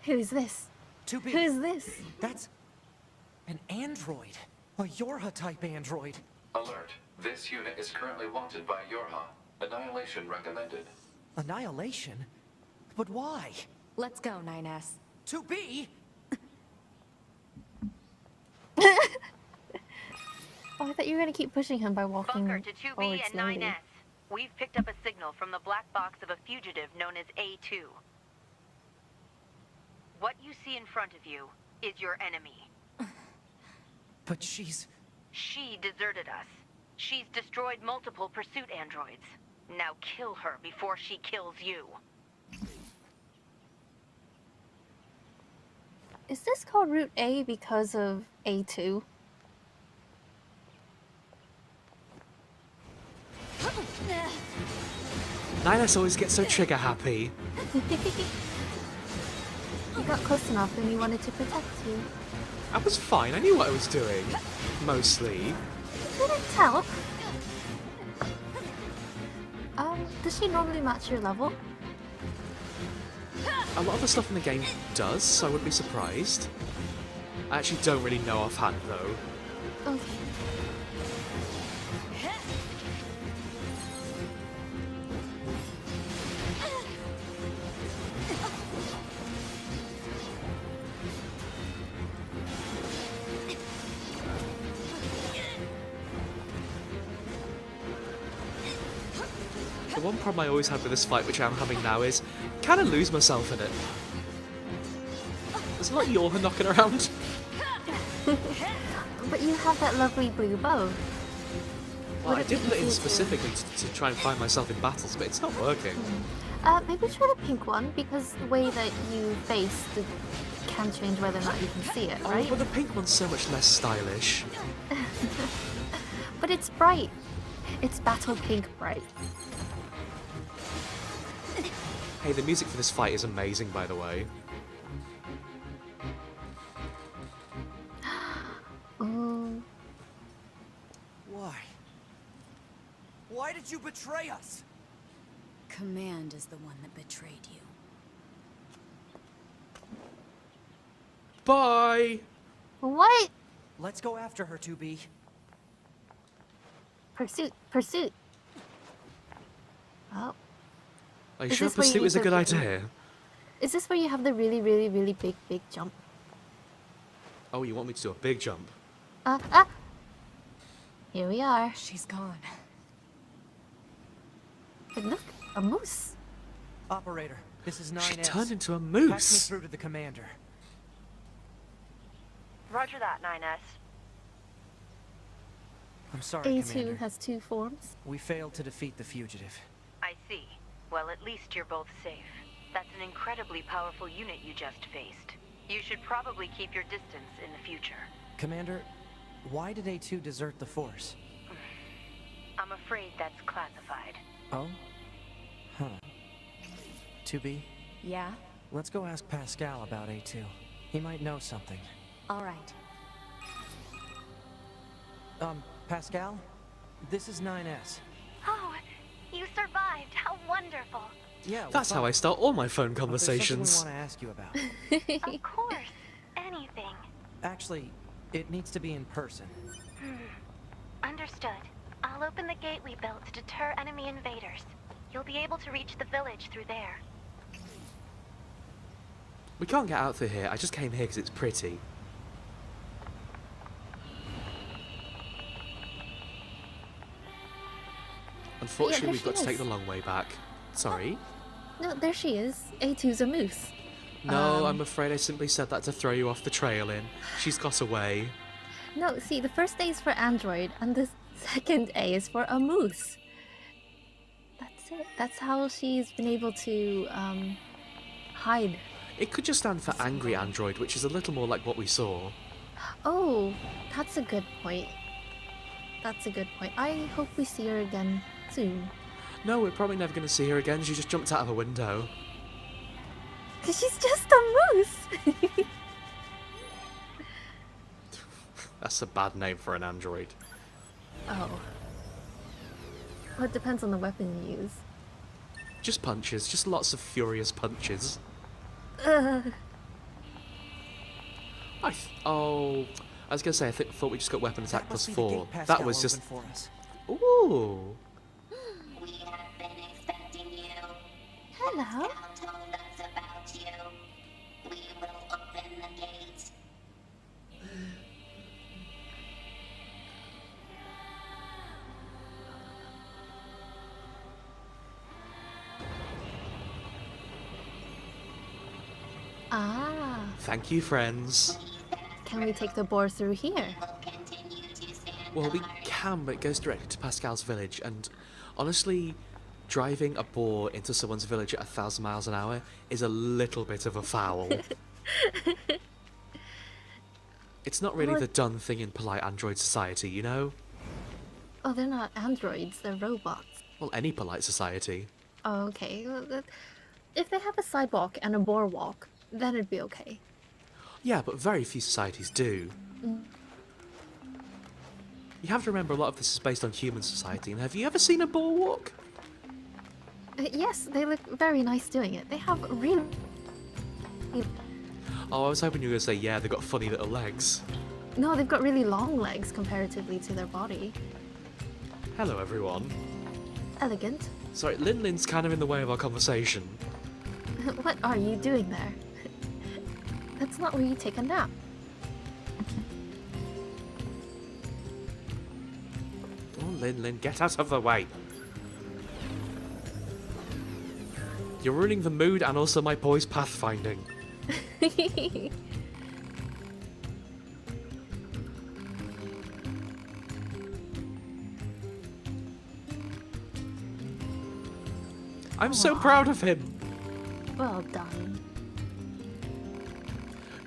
Who's this? Too big. Who's this? That's an android. A Yorha-type android. Alert. This unit is currently wanted by Yorha. Annihilation recommended. Annihilation? But why? Let's go, 9S. To be? Oh, I thought you were gonna keep pushing him by walking Bunker to 2B forward and slowly. 9S. We've picked up a signal from the black box of a fugitive known as A2. What you see in front of you is your enemy. But she's... She deserted us. She's destroyed multiple pursuit androids. Now kill her before she kills you. Is this called Route A because of A2? NieR always gets so trigger happy. You got close enough and he wanted to protect you. I was fine, I knew what I was doing. Mostly. Couldn't tell. Does she normally match your level? A lot of the stuff in the game does, so I wouldn't be surprised. I actually don't really know offhand though. Okay. The one problem I always had with this fight, which I'm having now, is I kind of lose myself in it. There's a lot of Yorha knocking around. But you have that lovely blue bow. Well, I Would it did be put it in easier to- specifically to try and find myself in battles, but it's not working. Maybe try the pink one, because the way that you face can change whether or not you can see it, Oh, right? but the pink one's so much less stylish. But it's bright. It's battle pink bright. Hey, the music for this fight is amazing, by the way. Ooh. Why? Why did you betray us? Command is the one that betrayed you. Bye! What? Let's go after her, 2B. Pursuit, pursuit. Oh. Are you Is sure this where you pursuit is a use good the- idea? Is this where you have the really, really, really big jump? Oh, you want me to do a big jump? Ah! Here we are. She's gone. But look, a moose. Operator, this is 9S. She turned into a Patch me moose! through to the commander. Roger that, 9S. I'm sorry, A2 Commander. has two forms. We failed to defeat the fugitive. I see. Well, at least you're both safe. That's an incredibly powerful unit you just faced. You should probably keep your distance in the future. Commander, why did A2 desert the Force? I'm afraid that's classified. Oh? Huh. 2B, Yeah? let's go ask Pascal about A2. He might know something. All right. Pascal? This is 9S. Oh, you survived. How wonderful. Yeah, That's how I start all my phone But there's something conversations. we want to ask you about. Of course. Anything. Actually, it needs to be in person. Understood. I'll open the gate we built to deter enemy invaders. You'll be able to reach the village through there. We can't get out through here, I just came here because it's pretty. Unfortunately, there we've she got to take is. the long way back. Sorry. No, there she is. A2's a moose. No, I'm afraid I simply said that to throw you off the trail in. She's got away. No, see, the first A is for android, and the second A is for a moose. That's it. That's how she's been able to hide. It could just stand for angry android, which is a little more like what we saw. Oh, that's a good point. That's a good point. I hope we see her again soon. No, we're probably never going to see her again. She just jumped out of a window. Cause she's just a moose! That's a bad name for an android. Oh. Well, it depends on the weapon you use. Just punches, just lots of furious punches. Oh, I was going to say, thought we just got weapon attack That plus must be the 4. gate Pascal That was just... opened for us. Ooh. We have been expecting you. Hello. Pascal told us about you. We will open the gate. Ah. Thank you, friends. Can we take the boar through here? Will continue to stand Well, we guard. can, but it goes directly to Pascal's village, and honestly, driving a boar into someone's village at 1,000 miles an hour is a little bit of a foul. It's not really Well, the done thing in polite android society, you know? Oh, they're not androids, they're robots. Well, any polite society. Oh, okay. Well, if they have a sidewalk and a boar walk, then it'd be okay. Yeah, but very few societies do. You have to remember a lot of this is based on human society, and have you ever seen a boar walk? Yes, they look very nice doing it. They have really... Oh, I was hoping you were going to say, yeah, they've got funny little legs. No, they've got really long legs comparatively to their body. Hello, everyone. Elegant. Sorry, Lin's kind of in the way of our conversation. What are you doing there? That's not where you take a nap. Oh, Lin, get out of the way. You're ruining the mood and also my boy's pathfinding. I'm so proud of him. Well done.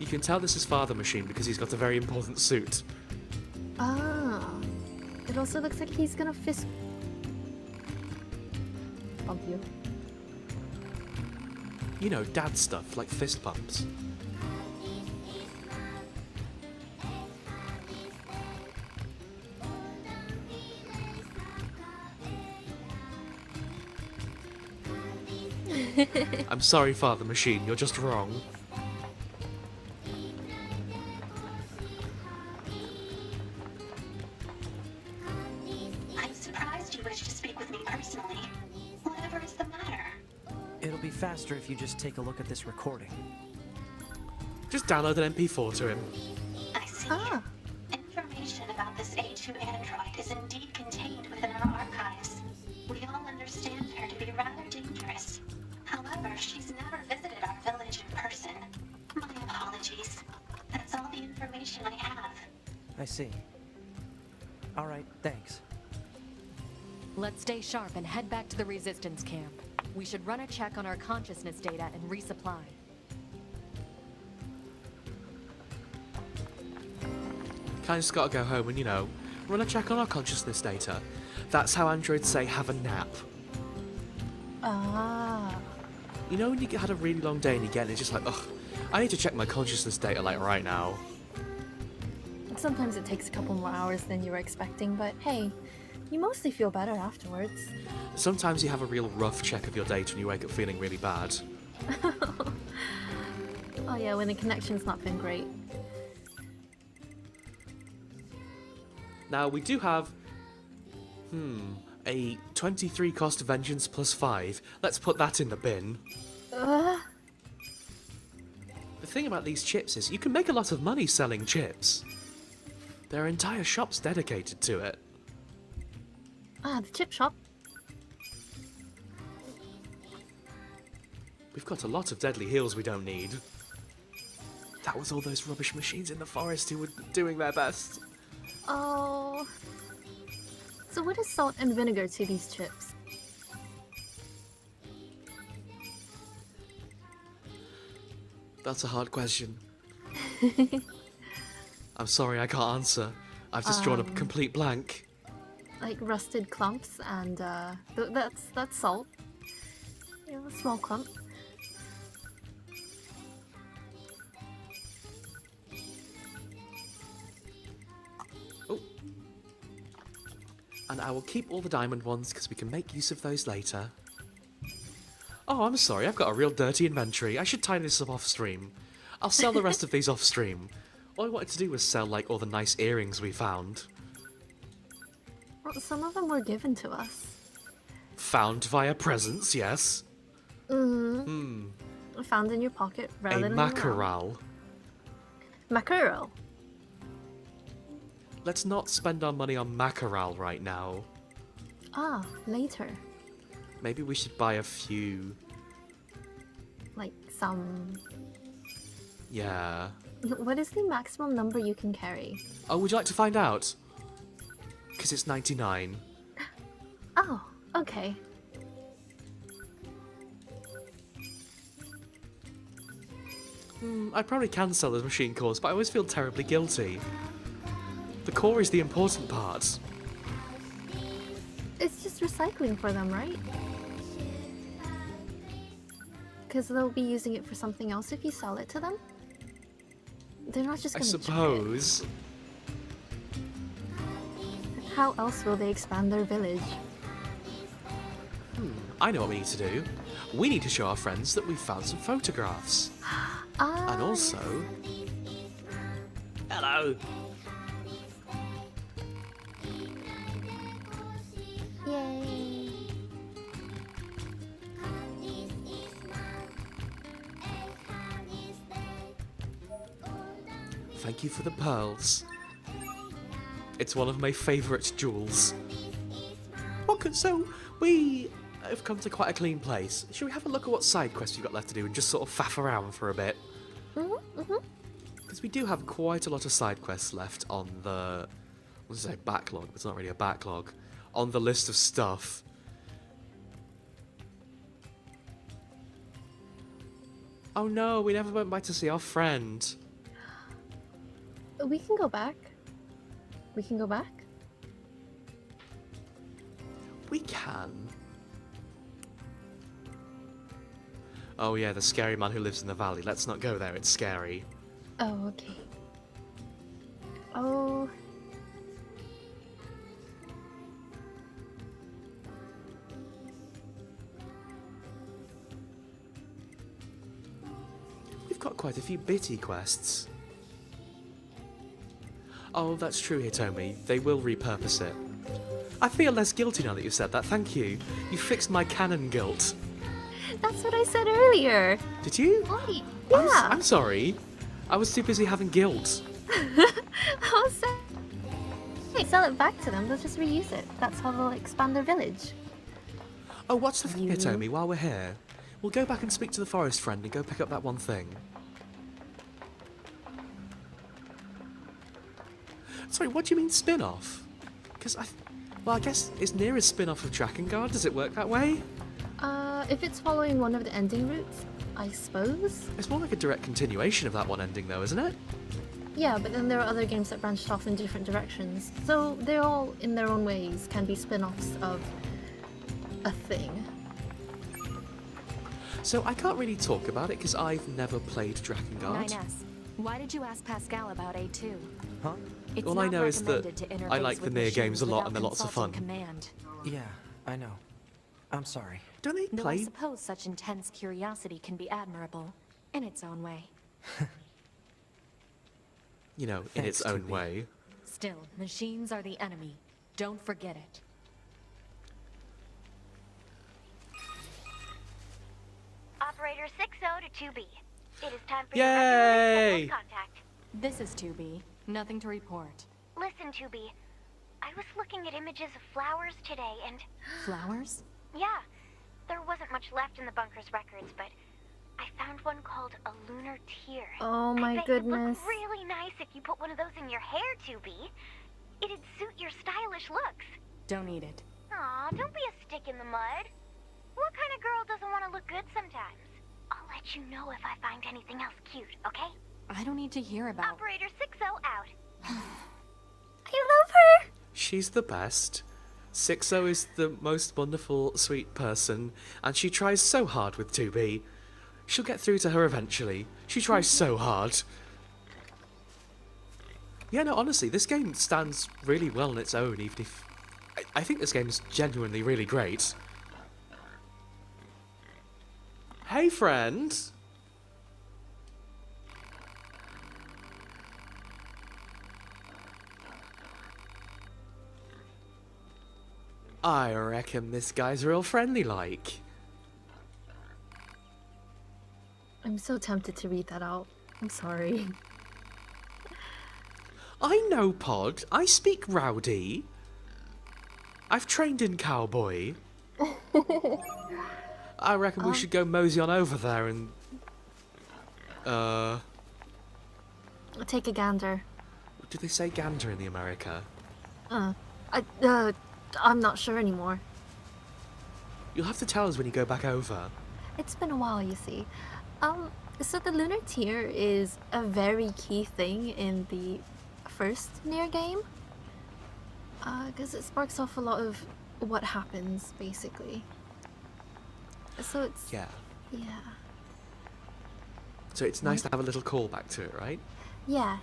You can tell this is Father Machine because he's got a very important suit. Ah. It also looks like he's gonna fist bump you. You know, dad stuff, like fist bumps. I'm sorry, Father Machine, you're just wrong. I'm surprised you wish to speak with me personally. Whatever is the matter? It'll be faster if you just take a look at this recording. Just download an MP4 to him. I see. Ah. Information about this A2 android is indeed contained within our archives. We all understand her to be rather dangerous. However, she's never visited our village in person. My apologies. That's all the information I have. I see. All right, thanks. Let's stay sharp and head back to the resistance camp. We should run a check on our consciousness data and resupply. Kinda just gotta go home and, you know, run a check on our consciousness data. That's how androids say have a nap. Ah. You know when you had a really long day and you get and it's just like, ugh, I need to check my consciousness data like right now. Sometimes it takes a couple more hours than you were expecting, but hey, you mostly feel better afterwards. Sometimes you have a real rough check of your data and you wake up feeling really bad. Oh yeah, when the connection's not been great. Now, we do have, a 23 cost vengeance plus 5. Let's put that in the bin. The thing about these chips is you can make a lot of money selling chips. There are entire shops dedicated to it. Ah, the chip shop. We've got a lot of deadly heals we don't need. That was all those rubbish machines in the forest who were doing their best. Oh. So what is salt and vinegar to these chips? That's a hard question. I'm sorry, I can't answer. I've just drawn a complete blank. Like rusted clumps and that's salt. You know, a small clump. Oh. And I will keep all the diamond ones because we can make use of those later. Oh, I'm sorry, I've got a real dirty inventory. I should tidy this up off stream. I'll sell the rest of these off stream. All I wanted to do was sell, like, all the nice earrings we found. Well, some of them were given to us. Found via presents, yes. Found in your pocket, A rattling around. mackerel. Mackerel. Let's not spend our money on mackerel right now. Ah, later. Maybe we should buy a few. Like some Yeah. What is the maximum number you can carry? Oh, would you like to find out? Because it's 99. Oh, okay. I probably can sell those machine cores, but I always feel terribly guilty. The core is the important part. It's just recycling for them, right? Because they'll be using it for something else if you sell it to them. They're not just I gonna chuck suppose. it. How else will they expand their village? I know what we need to do. We need to show our friends that we've found some photographs. And also... Hello! Yay! Thank you for the pearls. It's one of my favourite jewels. Okay, so we have come to quite a clean place. Should we have a look at what side quests we've got left to do and just sort of faff around for a bit? Because we do have quite a lot of side quests left on the... I was going to say backlog, but it's not really a backlog. On the list of stuff. Oh no, we never went back to see our friend. We can go back. We can go back? We can. Oh yeah, the scary man who lives in the valley. Let's not go there, it's scary. Oh, okay. Oh. We've got quite a few bitty quests. Oh, that's true, Hitomi. They will repurpose it. I feel less guilty now that you've said that, thank you. You fixed my canon guilt. That's what I said earlier. Did you? Wait, yeah. I'm sorry. I was too busy having guilt. How sad. Hey, sell it back to them, they'll just reuse it. That's how they'll expand their village. Oh, what's the thing, Hitomi, while we're here? We'll go back and speak to the forest friend and go pick up that one thing. Sorry, what do you mean spin-off? Because well, I guess is NieR a spin-off of Drakengard? Does it work that way? If it's following one of the ending routes, I suppose. It's more like a direct continuation of that one ending, though, isn't it? Yeah, but then there are other games that branched off in different directions. So they're all, in their own ways, can be spin-offs of a thing. So I can't really talk about it because I've never played Drakengard. 9S, why did you ask Pascal about A2? Huh? It's All I not know is that recommended to I interface like the with NieR games a lot machines and they're lots of without fun. consulting Command. Yeah, I know. I'm sorry. Don't they Though I play? suppose such intense curiosity can be admirable, in its own way. You know, in its Thanks, own 2B. way. Still, machines are the enemy. Don't forget it. Operator 60 to 2B. It is time for Yay! your regularly scheduled contact. This is 2B. Nothing to report. Listen, 2B. I was looking at images of flowers today and... Flowers? Yeah, there wasn't much left in the bunker's records, but I found one called a lunar tear. Oh I my bet goodness. It'd look really nice if you put one of those in your hair, 2B. It'd suit your stylish looks. Don't need it. Aw, don't be a stick in the mud. What kind of girl doesn't want to look good sometimes? I'll let you know if I find anything else cute, okay? I don't need to hear about... Operator 60 out. I love her! She's the best. Sixo is the most wonderful, sweet person, and she tries so hard with 2B. She'll get through to her eventually. She tries so hard. Yeah, no, honestly, this game stands really well on its own, even if... I think this game is genuinely really great. Hey, friend! I reckon this guy's real friendly-like. I'm so tempted to read that out. I'm sorry. I know, Pod. I speak rowdy. I've trained in cowboy. I reckon we should go mosey on over there and... Take a gander. Do they say gander in the America? I'm not sure anymore. You'll have to tell us when you go back over. It's been a while, you see. So the lunar tier is a very key thing in the first NieR game. Because it sparks off a lot of what happens, basically. So it's... Yeah. Yeah. So it's nice to have a little callback to it, right? Yeah.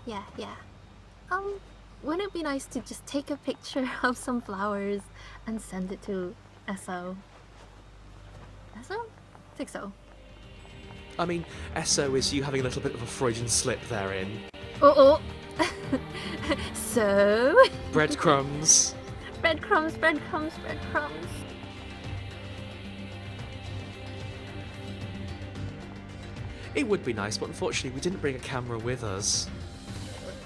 Wouldn't it be nice to just take a picture of some flowers and send it to SO? SO? xoxo. I mean, SO is you having a little bit of a Freudian slip therein. Oh. So? Breadcrumbs. Breadcrumbs. It would be nice, but unfortunately we didn't bring a camera with us.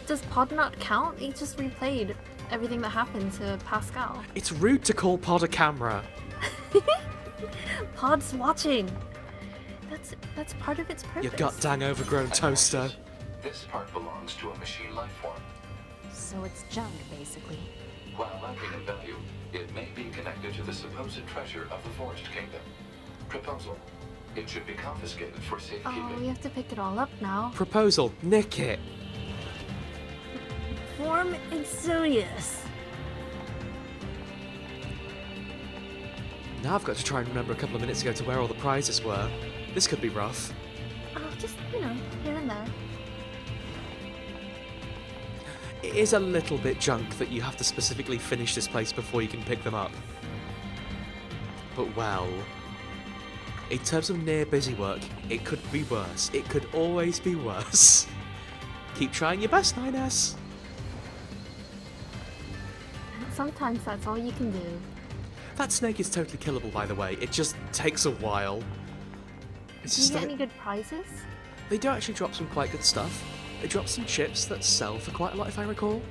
Does Pod not count? He just replayed everything that happened to Pascal. It's rude to call Pod a camera. Pod's watching. That's part of its purpose. You goddamn overgrown toaster. This part belongs to a machine life form. So it's junk, basically. While lacking in value, it may be connected to the supposed treasure of the Forest Kingdom. Proposal. It should be confiscated for Oh, safekeeping. we have to pick it all up now. Proposal, nick it. Form Exilius. Now I've got to try and remember a couple of minutes ago to where all the prizes were. This could be rough. Oh, just, here and there. It is a little bit junk that you have to specifically finish this place before you can pick them up. But well, in terms of NieR busy work, it could be worse. It could always be worse. Keep trying your best, NieS. Sometimes that's all you can do. That snake is totally killable, by the way. It just takes a while. It's Do you just get like- any good prizes? They do actually drop some quite good stuff. They drop some chips that sell for quite a lot, if I recall.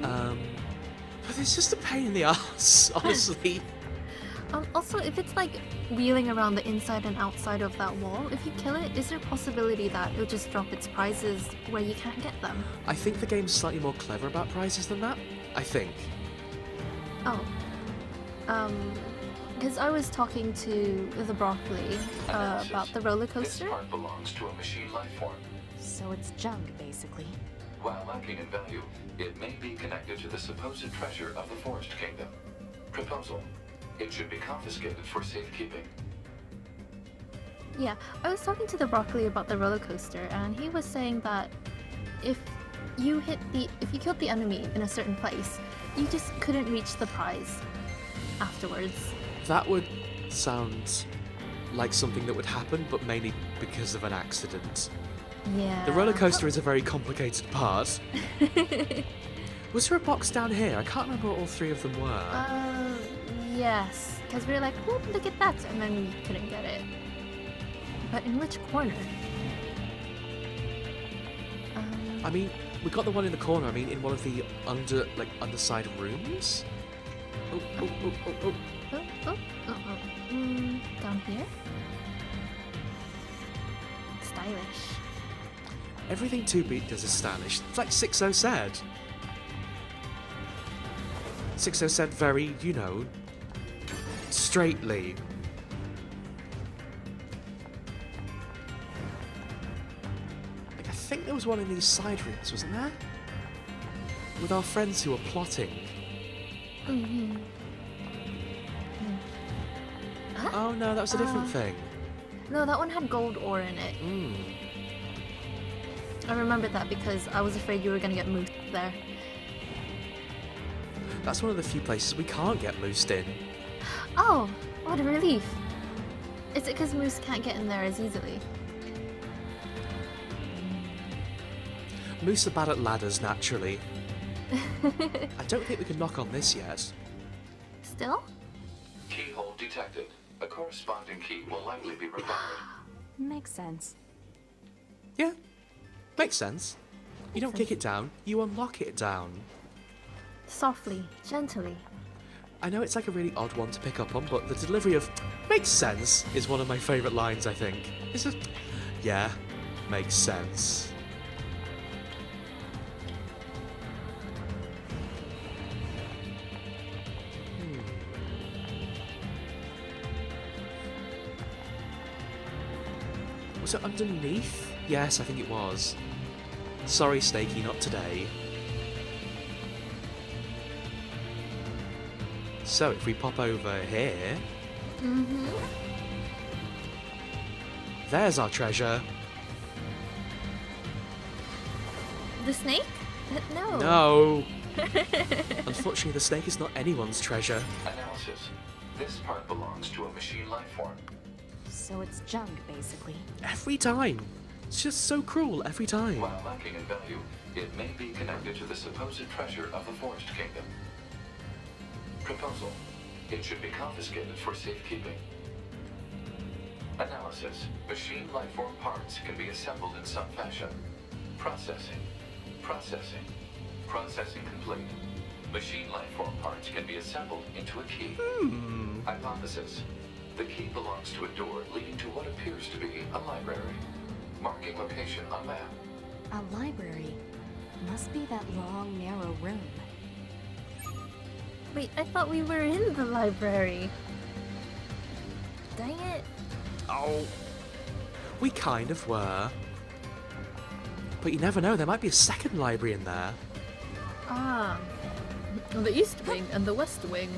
But it's just a pain in the ass, honestly. Also, if it's like wheeling around the inside and outside of that wall, if you kill it, is there a possibility that it'll just drop its prizes where you can't get them? I think the game's slightly more clever about prizes than that. I think. Oh. Because I was talking to the broccoli about the roller This coaster. part belongs to a machine life form. So it's junk, basically. While lacking in value, it may be connected to the supposed treasure of the Forest Kingdom. Proposal. It should be confiscated for safekeeping. Yeah, I was talking to the broccoli about the roller coaster, and he was saying that if you killed the enemy in a certain place, you just couldn't reach the prize afterwards. That would sound like something that would happen, but mainly because of an accident. Yeah. The roller coaster is a very complicated part. Was there a box down here? I can't remember what all three of them were. Yes, because we were like, oh, look at that, and then we couldn't get it. But in which corner? I mean, we got the one in the corner. I mean, in one of the underside rooms. Down here? Stylish. Everything 2-beat does is stylish. It's like xoxo said. xoxo said very, straightly. Like, I think there was one in these side rooms, wasn't there? With our friends who were plotting. Huh? Oh no, that was a different thing. No, that one had gold ore in it. I remembered that because I was afraid you were gonna get moved there. That's one of the few places we can't get moosed in. Oh, what a relief. Is it because Moose can't get in there as easily? Moose are bad at ladders, naturally. I don't think we can knock on this yet. Still? Keyhole detected. A corresponding key will likely be required. Makes sense. Yeah, makes sense. You don't kick it down, you unlock it down. Softly, gently. I know it's like a really odd one to pick up on, but the delivery of "makes sense" is one of my favourite lines, I think. It's just, yeah, makes sense. Was it underneath? Yes, I think it was. Sorry, Snakey, not today. So, if we pop over here... There's our treasure. The snake? No. No! Unfortunately, the snake is not anyone's treasure. Analysis. This part belongs to a machine life form. So it's junk, basically. Every time. It's just so cruel every time. While lacking in value, it may be connected to the supposed treasure of the Forest Kingdom. Proposal. It should be confiscated for safekeeping. Analysis. Machine lifeform parts can be assembled in some fashion. Processing. Processing. Processing complete. Machine lifeform parts can be assembled into a key. Hypothesis. The key belongs to a door leading to what appears to be a library. Marking location on map. A library. Must be that long, narrow room. Wait, I thought we were in the library. Dang it. Oh. We kind of were. But you never know, there might be a second library in there. Ah. The East Wing and the West Wing.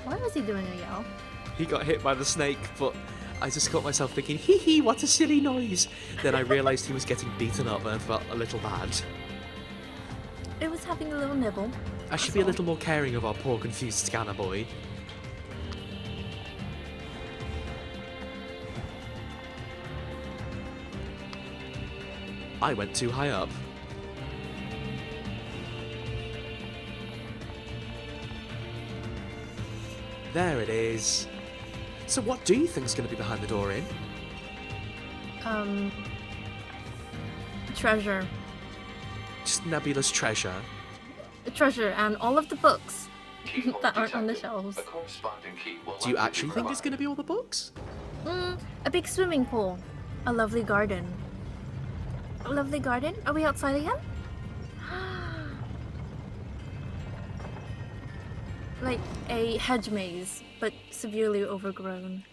Why was he doing a yell? He got hit by the snake, but I just caught myself thinking, hee hee, what a silly noise. Then I realised he was getting beaten up and I felt a little bad. It was having a little nibble. I should be a little more caring of our poor confused scanner boy. I went too high up. There it is. So what do you think is going to be behind the door in? Treasure. Just nebulous treasure. Treasure and all of the books Keyhole that aren't on the detected. shelves. A corresponding key will Do you likely actually be think it's going provided. to be all the books? A big swimming pool. A lovely garden. A lovely garden? Are we outside again? Like a hedge maze, but severely overgrown.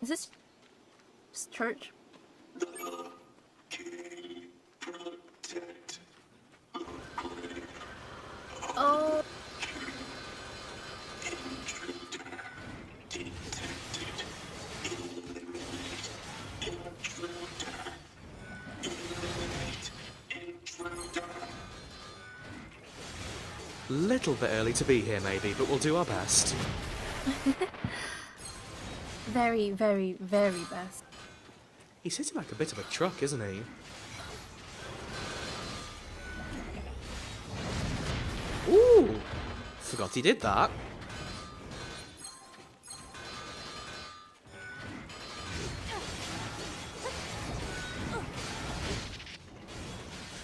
Is this church? Oh. Little bit early to be here, maybe, but we'll do our best. Very, very, very best. He's hitting like a bit of a truck, isn't he? Ooh! Forgot he did that.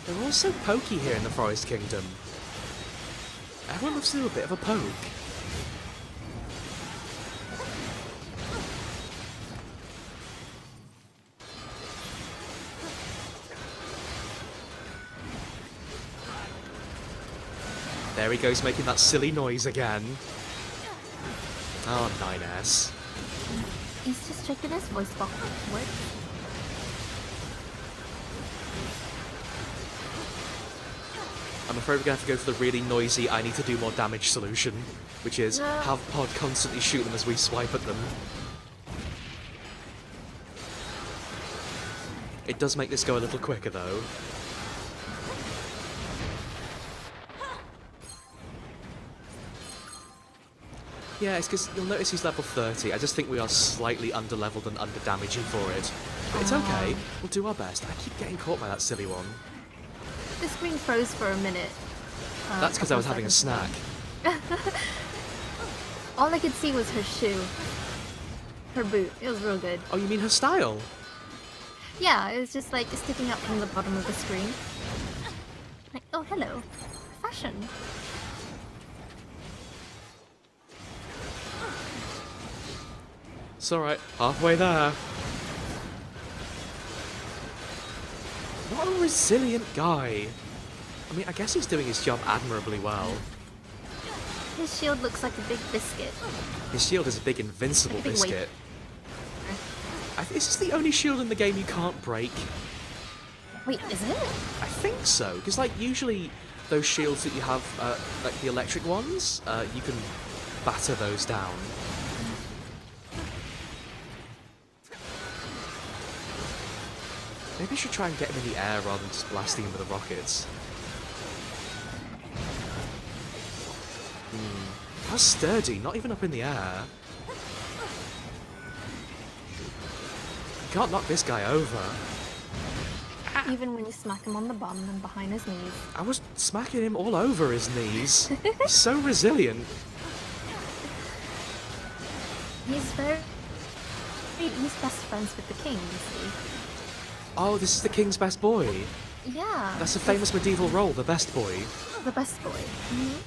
They're all so pokey here in the Forest Kingdom. Everyone loves to do a bit of a poke. There he goes, making that silly noise again. Oh, 9S. He's just checking his voice box. What? I'm afraid we're going to have to go for the really noisy I need to do more damage solution, which is have Pod constantly shoot them as we swipe at them. It does make this go a little quicker though. Yeah, it's because you'll notice he's level 30. I just think we are slightly under-leveled and under-damaging for it. But it's okay. We'll do our best. I keep getting caught by that silly one. The screen froze for a minute. That's because I was having a snack. All I could see was her shoe. Her boot. It was real good. Oh, you mean her style? Yeah, it was just like sticking up from the bottom of the screen. Like, oh, hello. Fashion. It's alright. Halfway there. What a resilient guy. I mean, I guess he's doing his job admirably well. His shield looks like a big biscuit. His shield is a big invincible Like a big biscuit. This is the only shield in the game you can't break. Wait, is it? I think so, because like usually those shields that you have, like the electric ones, you can batter those down. Maybe I should try and get him in the air rather than just blasting him with the rockets. How sturdy, not even up in the air. You can't knock this guy over. Even when you smack him on the bum and behind his knees. I was smacking him all over his knees. He's so resilient. He's he's best friends with the king, you see. Oh, this is the king's best boy. Yeah. That's a famous medieval role, the best boy. The best boy. Mm-hmm.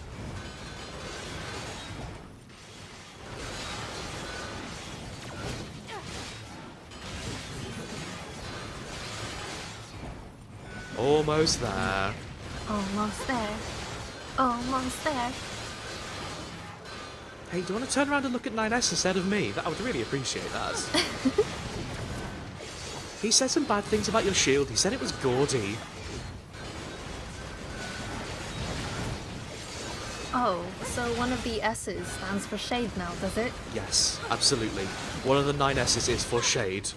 Almost there. Almost there. Almost there. Hey, do you want to turn around and look at 9S instead of me? I would really appreciate that. He said some bad things about your shield. He said it was gaudy. Oh, so one of the S's stands for shade now, does it? Yes, absolutely. One of the 9S's is for shade.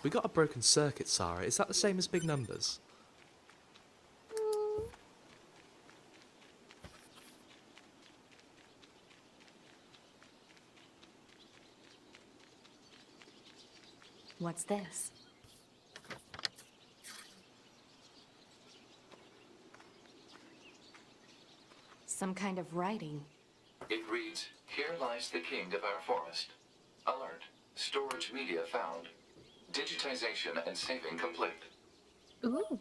We got a broken circuit, Sarah. Is that the same as big numbers? What's this? Some kind of writing. It reads, "Here lies the king of our forest. Alert. Storage media found. Digitization and saving complete." Ooh.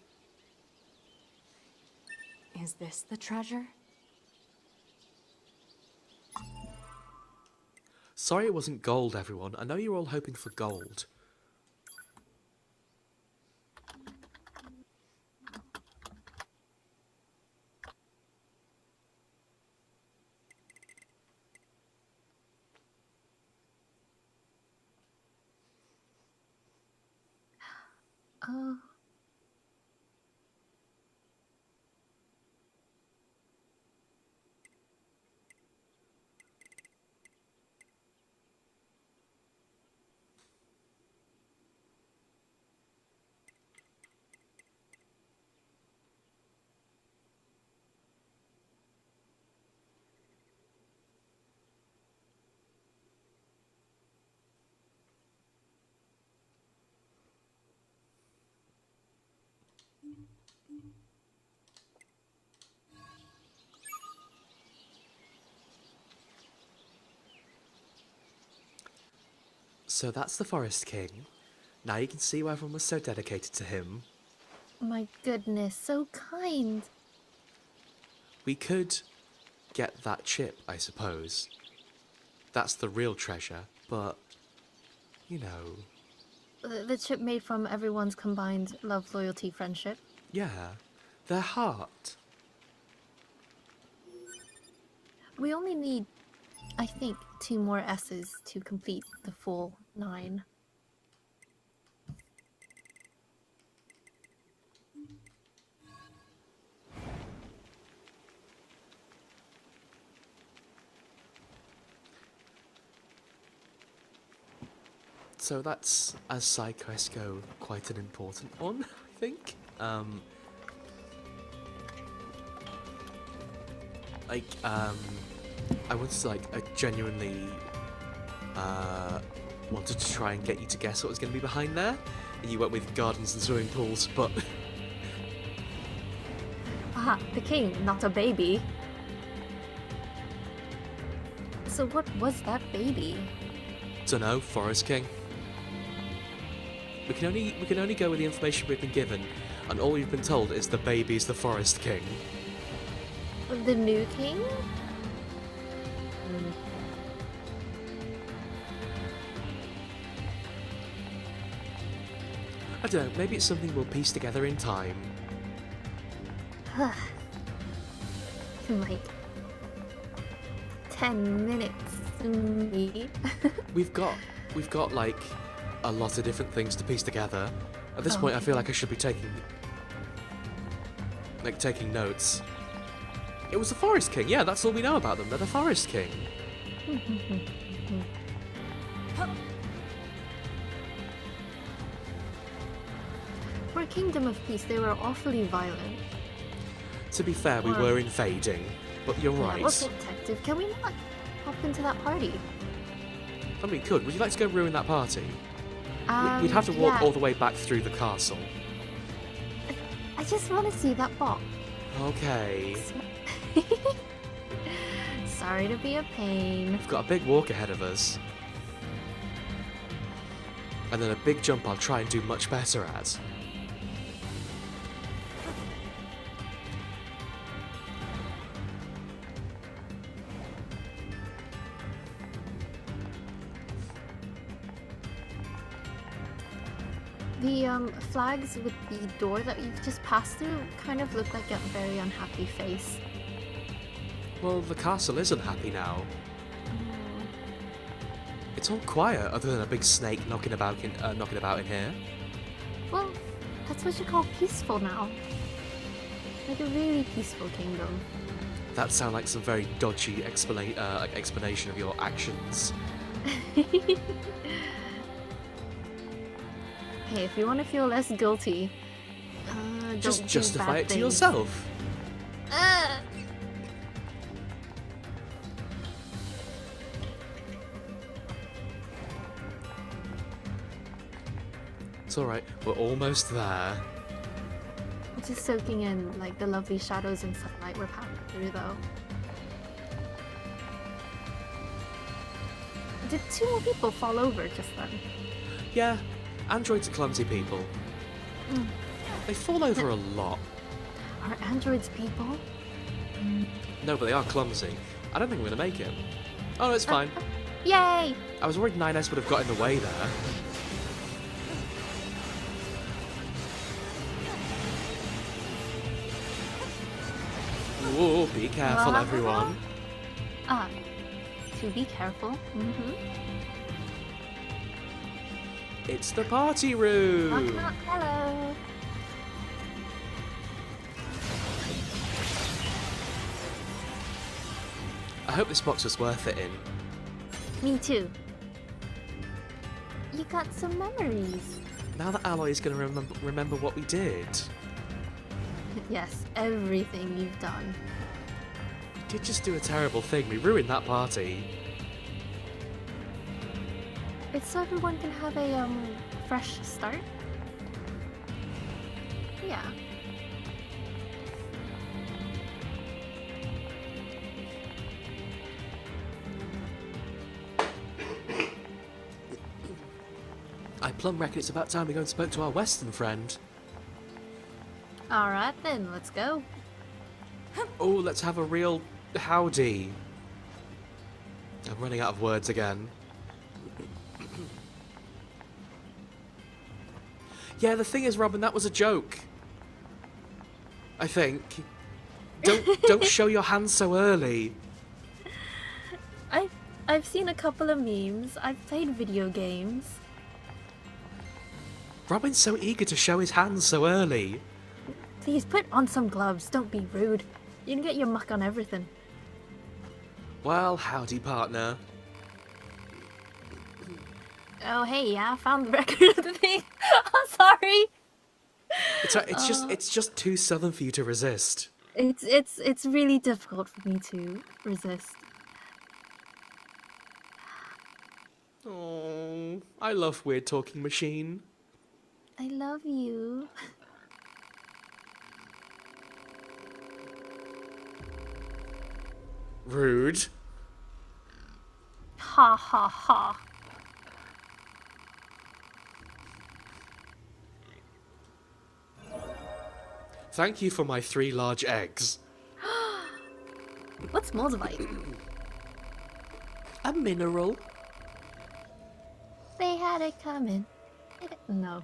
Is this the treasure? Sorry it wasn't gold, everyone. I know you're all hoping for gold. Oh. So that's the Forest King. Now you can see why everyone was so dedicated to him. My goodness, so kind. We could get that chip, I suppose. That's the real treasure, but, you know... The chip made from everyone's combined love, loyalty, friendship. Yeah, their heart. We only need, I think, 2 more S's to complete the full 9. So that's, as side quests go, quite an important one, I think. I wanted to, I genuinely wanted to try and get you to guess what was going to be behind there, and you went with gardens and swimming pools, but... Ah, the king, not a baby. So what was that baby? Dunno, Forest King. We can only go with the information we've been given, and all we've been told is the baby's the Forest King. The new king? I don't know, maybe it's something we'll piece together in time. Like 10 minutes. Me. We've got like a lot of different things to piece together. At this point, I feel like I should be taking notes. It was the Forest King. Yeah, that's all we know about them. They're the Forest King. For a Kingdom of Peace, they were awfully violent. To be fair, we were invading, but you're right. Yeah, what's detective? Can we not hop into that party? I mean, we could. Would you like to go ruin that party? We'd have to walk all the way back through the castle. I just want to see that bot. Okay. Sorry to be a pain. We've got a big walk ahead of us. And then a big jump I'll try and do much better at. The flags with the door that you've just passed through kind of look like a very unhappy face. Well, the castle isn't happy now. It's all quiet, other than a big snake knocking about in here. Well, that's what you call peaceful now. Like a really peaceful kingdom. That sounds like some very dodgy explanation of your actions. Hey, if you want to feel less guilty, just don't justify it to things. yourself. It's alright, we're almost there. Just soaking in like the lovely shadows and sunlight we're passing through though. Did 2 more people fall over just then? Yeah, androids are clumsy people. They fall over a lot. Are androids people? No, but they are clumsy. I don't think we're gonna make it. Oh no, it's fine. Yay! I was worried 9S would have got in the way there. Whoa, be careful, everyone. To be careful. It's the party room. Hello. I hope this box was worth it in. Me too. You got some memories. Now that Alloy is going to remember what we did. Yes, everything you've done. We did just do a terrible thing. We ruined that party. It's so everyone can have a fresh start. Yeah. I plumb reckon it's about time we go and spoke to our Western friend. Alright then, let's go. Oh, let's have a real howdy. I'm running out of words again. Yeah, the thing is, Robin, that was a joke. I think. Don't show your hands so early. I've seen a couple of memes. I've played video games. Robin's so eager to show his hands so early. Please put on some gloves. Don't be rude. You can get your muck on everything. Well, howdy, partner. Oh hey, yeah, I found the record of the thing. I'm sorry. It's just too southern for you to resist. It's really difficult for me to resist. Oh, I love Weird Talking Machine. I love you. Rude. Ha ha ha. Thank you for my 3 large eggs. What's Moldavite? A mineral. They had it coming. No.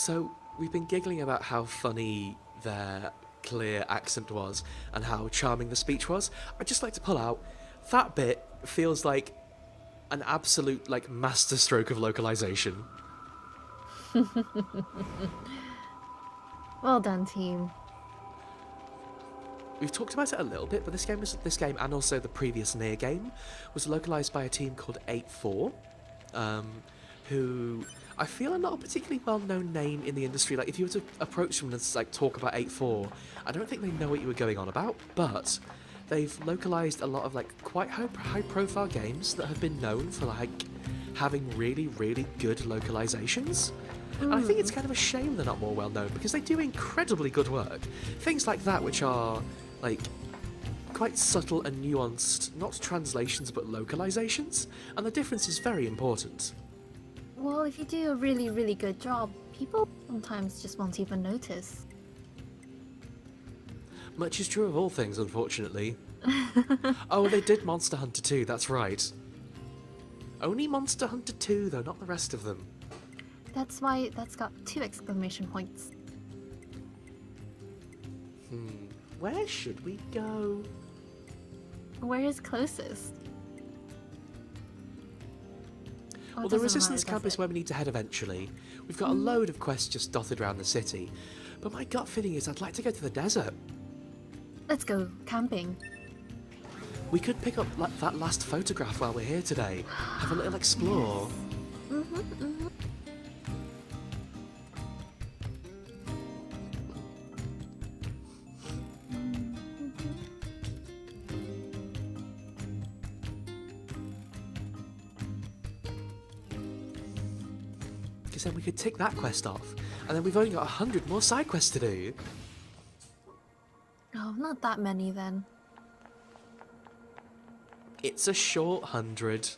So, we've been giggling about how funny their clear accent was and how charming the speech was. I'd just like to pull out, that bit feels like an absolute, like, masterstroke of localization. Well done, team. We've talked about it a little bit, but this game and also the previous NieR game was localized by a team called 8-4, who I feel are not a particularly well-known name in the industry. Like, if you were to approach them and like talk about 8-4, I don't think they know what you were going on about. But they've localized a lot of like quite high-profile games that have been known for like having really, really good localizations. And I think it's kind of a shame they're not more well known because they do incredibly good work. Things like that, which are like quite subtle and nuanced, not translations but localizations, and the difference is very important. Well, if you do a really, really good job, people sometimes just won't even notice. Much is true of all things, unfortunately. Oh, they did Monster Hunter 2, that's right. Only Monster Hunter 2, though, not the rest of them. That's why that's got 2 exclamation points. Where should we go? Where is closest? Well, the Resistance camp is where we need to head eventually. We've got a load of quests just dotted around the city. But my gut feeling is I'd like to go to the desert. Let's go camping. We could pick up that last photograph while we're here today. Have a little explore. Because then we could tick that quest off, and then we've only got 100 more side quests to do. Oh, not that many then. It's a short 100.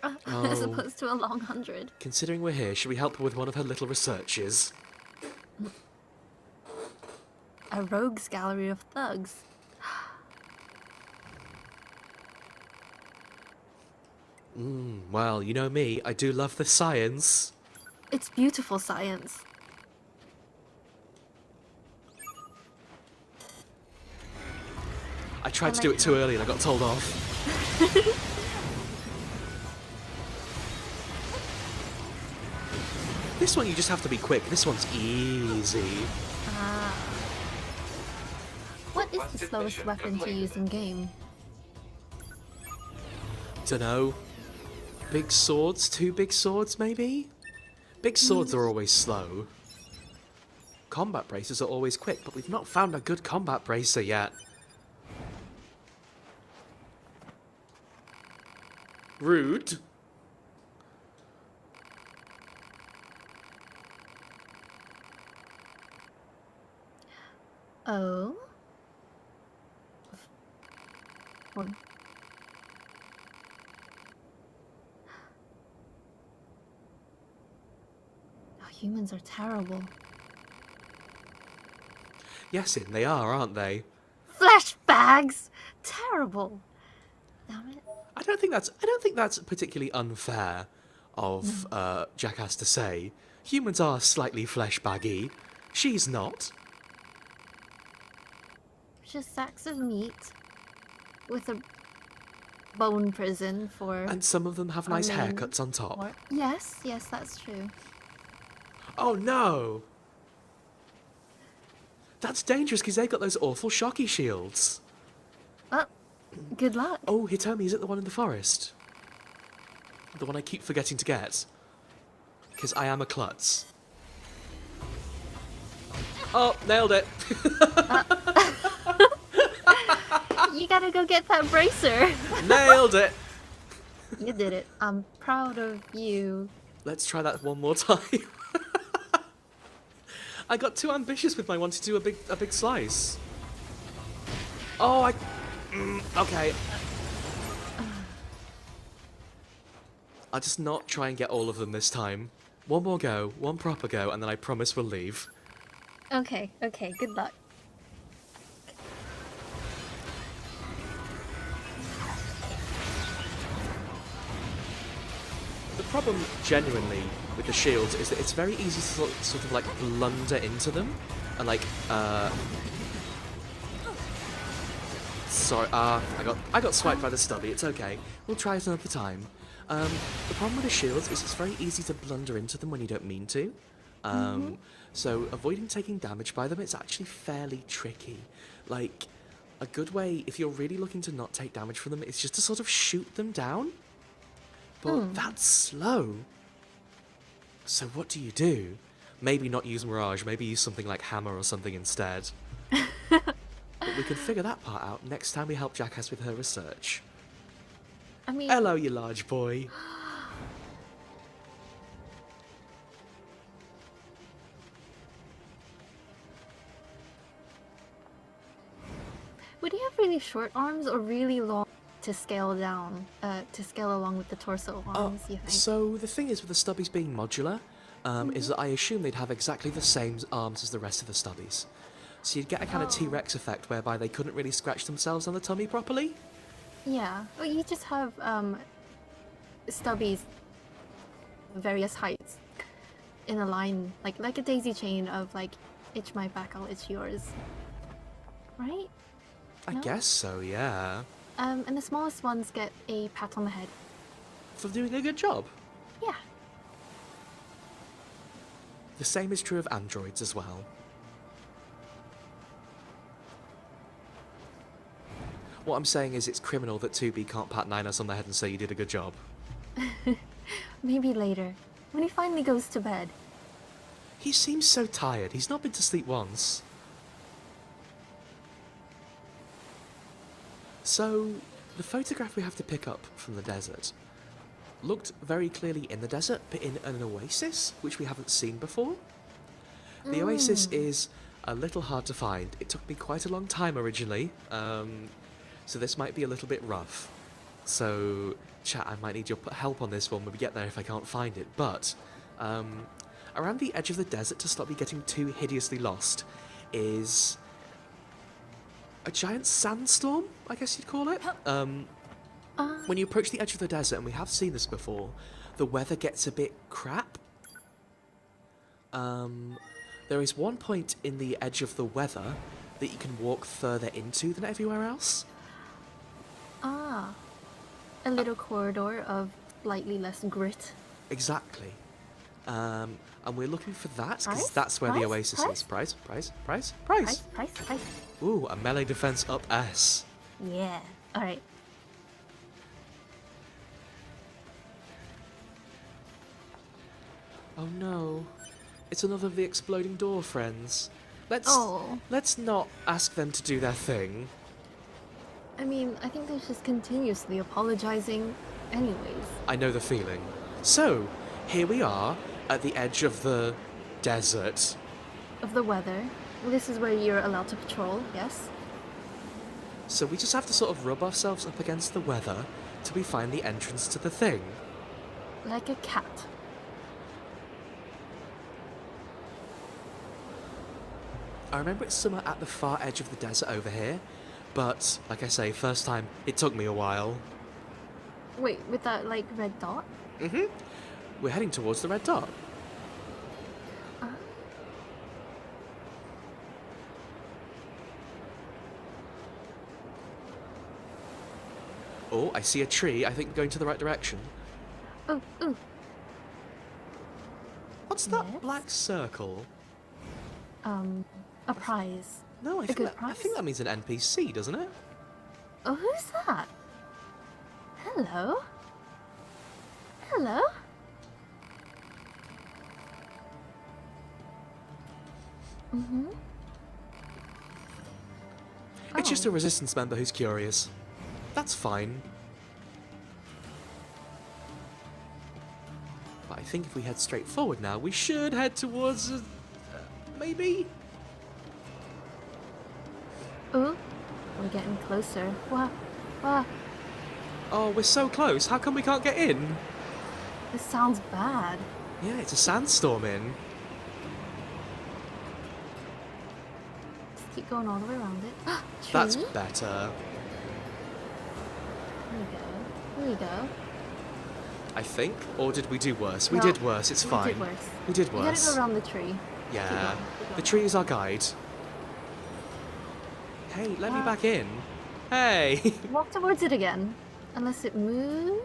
As opposed to a long 100. Considering we're here, should we help her with one of her little researches? A rogues gallery of thugs. Well, you know me, I do love the science. It's beautiful science. I tried to do it too early and I got told off. This one you just have to be quick. This one's easy. What is the slowest weapon to use in game? Dunno. Big swords? 2 big swords, maybe? Big swords are always slow. Combat bracers are always quick, but we've not found a good combat bracer yet. Rude. Oh? One. Oh, humans are terrible. Yes, they are, aren't they? Flesh bags! Terrible. Damn it. I don't think that's particularly unfair of Jackass to say. Humans are slightly flesh baggy. She's not. Just sacks of meat with a bone prison for. And some of them have nice main haircuts on top. Yes, that's true. Oh no! That's dangerous because they've got those awful shocky shields. Well, good luck. Oh, Hitomi, is it the one in the forest? The one I keep forgetting to get. Because I am a klutz. Oh, nailed it! You gotta go get that bracer. Nailed it! You did it. I'm proud of you. Let's try that one more time. I got too ambitious with my wanting to do a big slice. Oh, okay. I'll just not try and get all of them this time. One more go, one proper go, and then I promise we'll leave. Okay, good luck. The problem, genuinely, with the shields is that it's very easy to sort of like blunder into them, and like sorry, I got swiped by the stubby. It's okay. We'll try it another time. The problem with the shields is it's very easy to blunder into them when you don't mean to. So avoiding taking damage by them, it's actually fairly tricky. Like, a good way, if you're really looking to not take damage from them, is just to sort of shoot them down. But that's slow. So what do? Maybe not use Mirage, maybe use something like Hammer or something instead. But we can figure that part out next time we help Jackass with her research. I mean... Hello, you large boy. Would he have really short arms or really long to scale down, to scale along with the torso arms, you think? So the thing is with the stubbies being modular, is that I assume they'd have exactly the same arms as the rest of the stubbies. So you'd get a kind of T-Rex effect whereby they couldn't really scratch themselves on the tummy properly. Yeah, well, you just have stubbies various heights in a line, like a daisy chain of like, itch my back, I'll itch yours. Right? I No? guess so, yeah. And the smallest ones get a pat on the head. For doing a good job. Yeah. The same is true of androids as well. What I'm saying is it's criminal that 2B can't pat Ninus on the head and say you did a good job. Maybe later, when he finally goes to bed. He seems so tired. He's not been to sleep once. So, the photograph we have to pick up from the desert looked very clearly in the desert, but in an oasis, which we haven't seen before. The oasis is a little hard to find. It took me quite a long time originally, so this might be a little bit rough. So, chat, I might need your help on this one when we get there if I can't find it, but around the edge of the desert, to stop me getting too hideously lost, is a giant sandstorm, I guess you'd call it. When you approach the edge of the desert, and we have seen this before, the weather gets a bit crap. There is one point in the edge of the weather that you can walk further into than everywhere else. Ah. A little corridor of slightly less grit. Exactly. And we're looking for that, because Price? that's where the Price? oasis Price? is. Price? Price, price. Ooh, a melee defense up S. Yeah. Alright. Oh no. It's another of the exploding door friends. Let's not ask them to do their thing. I mean, I think they're just continuously apologizing anyways. I know the feeling. So, here we are at the edge of the desert. Of the weather. This is where you're allowed to patrol, yes? So we just have to sort of rub ourselves up against the weather till we find the entrance to the thing. Like a cat. I remember it's somewhere at the far edge of the desert over here, but, like I say, first time, it took me a while. Wait, with that, like, red dot? Mm-hmm. We're heading towards the red dot. Oh, I see a tree. I think we're going to the right direction. Oh, ooh. What's that Yes? black circle? A prize. No, I A good I think that means an NPC, doesn't it? Oh, who's that? Hello? Hello? Mm-hmm. It's just a resistance member who's curious. That's fine. But I think if we head straight forward now, we should head towards... maybe? Ooh, we're getting closer. Wow. Wow. Oh, we're so close. How come we can't get in? This sounds bad. Yeah, it's a sandstorm in. Just keep going all the way around it. Tree? That's better. Here we go. Here we go. I think. Or did we do worse? We No, did worse, it's fine. We did worse. We did We gotta worse. go around the tree. Yeah. Keep going. The tree is our guide. Hey, let me back in. Hey! Walk towards it again. Unless it moves.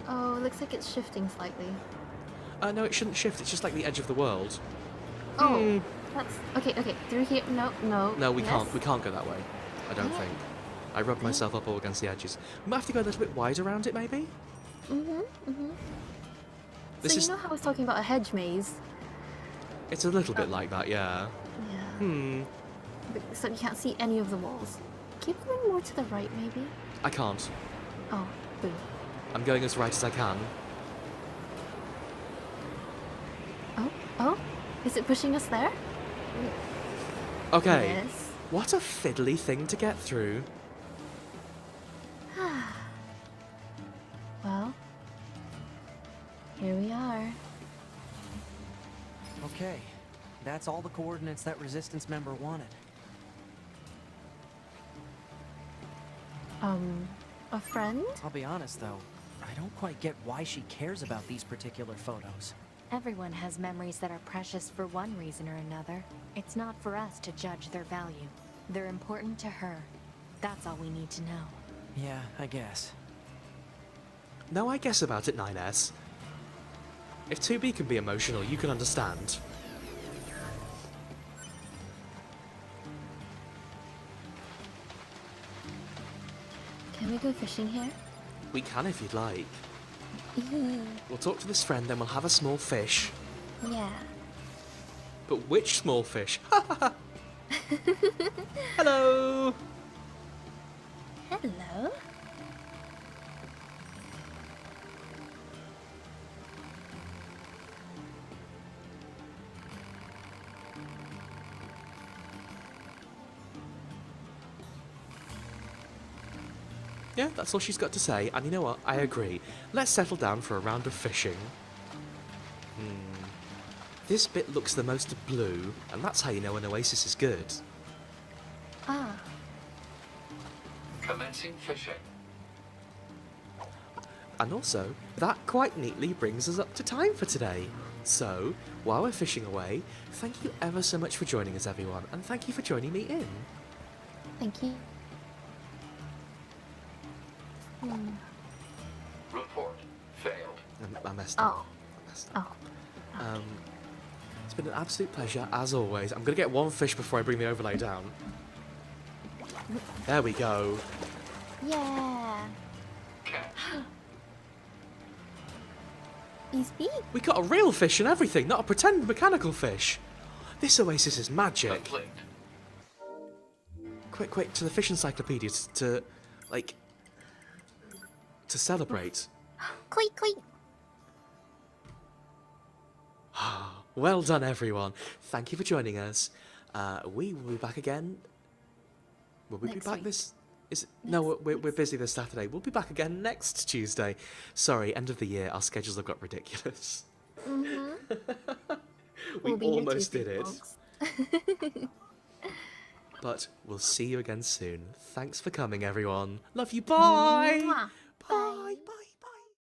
Oh, it looks like it's shifting slightly. No, it shouldn't shift. It's just like the edge of the world. Oh, that's okay. Through here? No. No, we Yes? can't. We can't go that way. I don't Oh. think. I rubbed myself up all against the edges. We might have to go a little bit wide around it, maybe. This So is. you know how I was talking about a hedge maze? It's a little bit like that, yeah. Yeah. So you can't see any of the walls. Keep going more to the right, maybe. I can't. Oh, boom. I'm going as right as I can. Oh, is it pushing us there? Okay. Yes. What a fiddly thing to get through. Well, here we are. Okay, that's all the coordinates that Resistance member wanted. A friend? I'll be honest though, I don't quite get why she cares about these particular photos. Everyone has memories that are precious for one reason or another. It's not for us to judge their value. They're important to her. That's all we need to know. Yeah, I guess. No, I guess about it, 9S. If 2B can be emotional, you can understand. Can we go fishing here? We can if you'd like. We'll talk to this friend, then we'll have a small fish. Yeah. But which small fish? Hello! Hello. Yeah, that's all she's got to say, and you know what? I agree. Let's settle down for a round of fishing. This bit looks the most blue, and that's how you know an oasis is good. Ah. Commencing fishing. And also, that quite neatly brings us up to time for today. So, while we're fishing away, thank you ever so much for joining us, everyone, and thank you for joining me in. Thank you. Report. Failed. I messed up. Oh. I messed up. Oh. It's been an absolute pleasure, as always. I'm going to get one fish before I bring the overlay down. There we go. Yeah. Catch. He's big. We got a real fish and everything, not a pretend mechanical fish. This oasis is magic. Complete. Quick, to the fish encyclopedia to celebrate. Cleek, cleek. Well done, everyone. Thank you for joining us. We will be back again. Will we Next be back week. this? Is it? No, we're busy this Saturday. We'll be back again next Tuesday. Sorry, end of the year. Our schedules have got ridiculous. We We'll be here almost Tuesday, did it. folks. But we'll see you again soon. Thanks for coming, everyone. Love you. Bye. Mwah. Bye. Bye.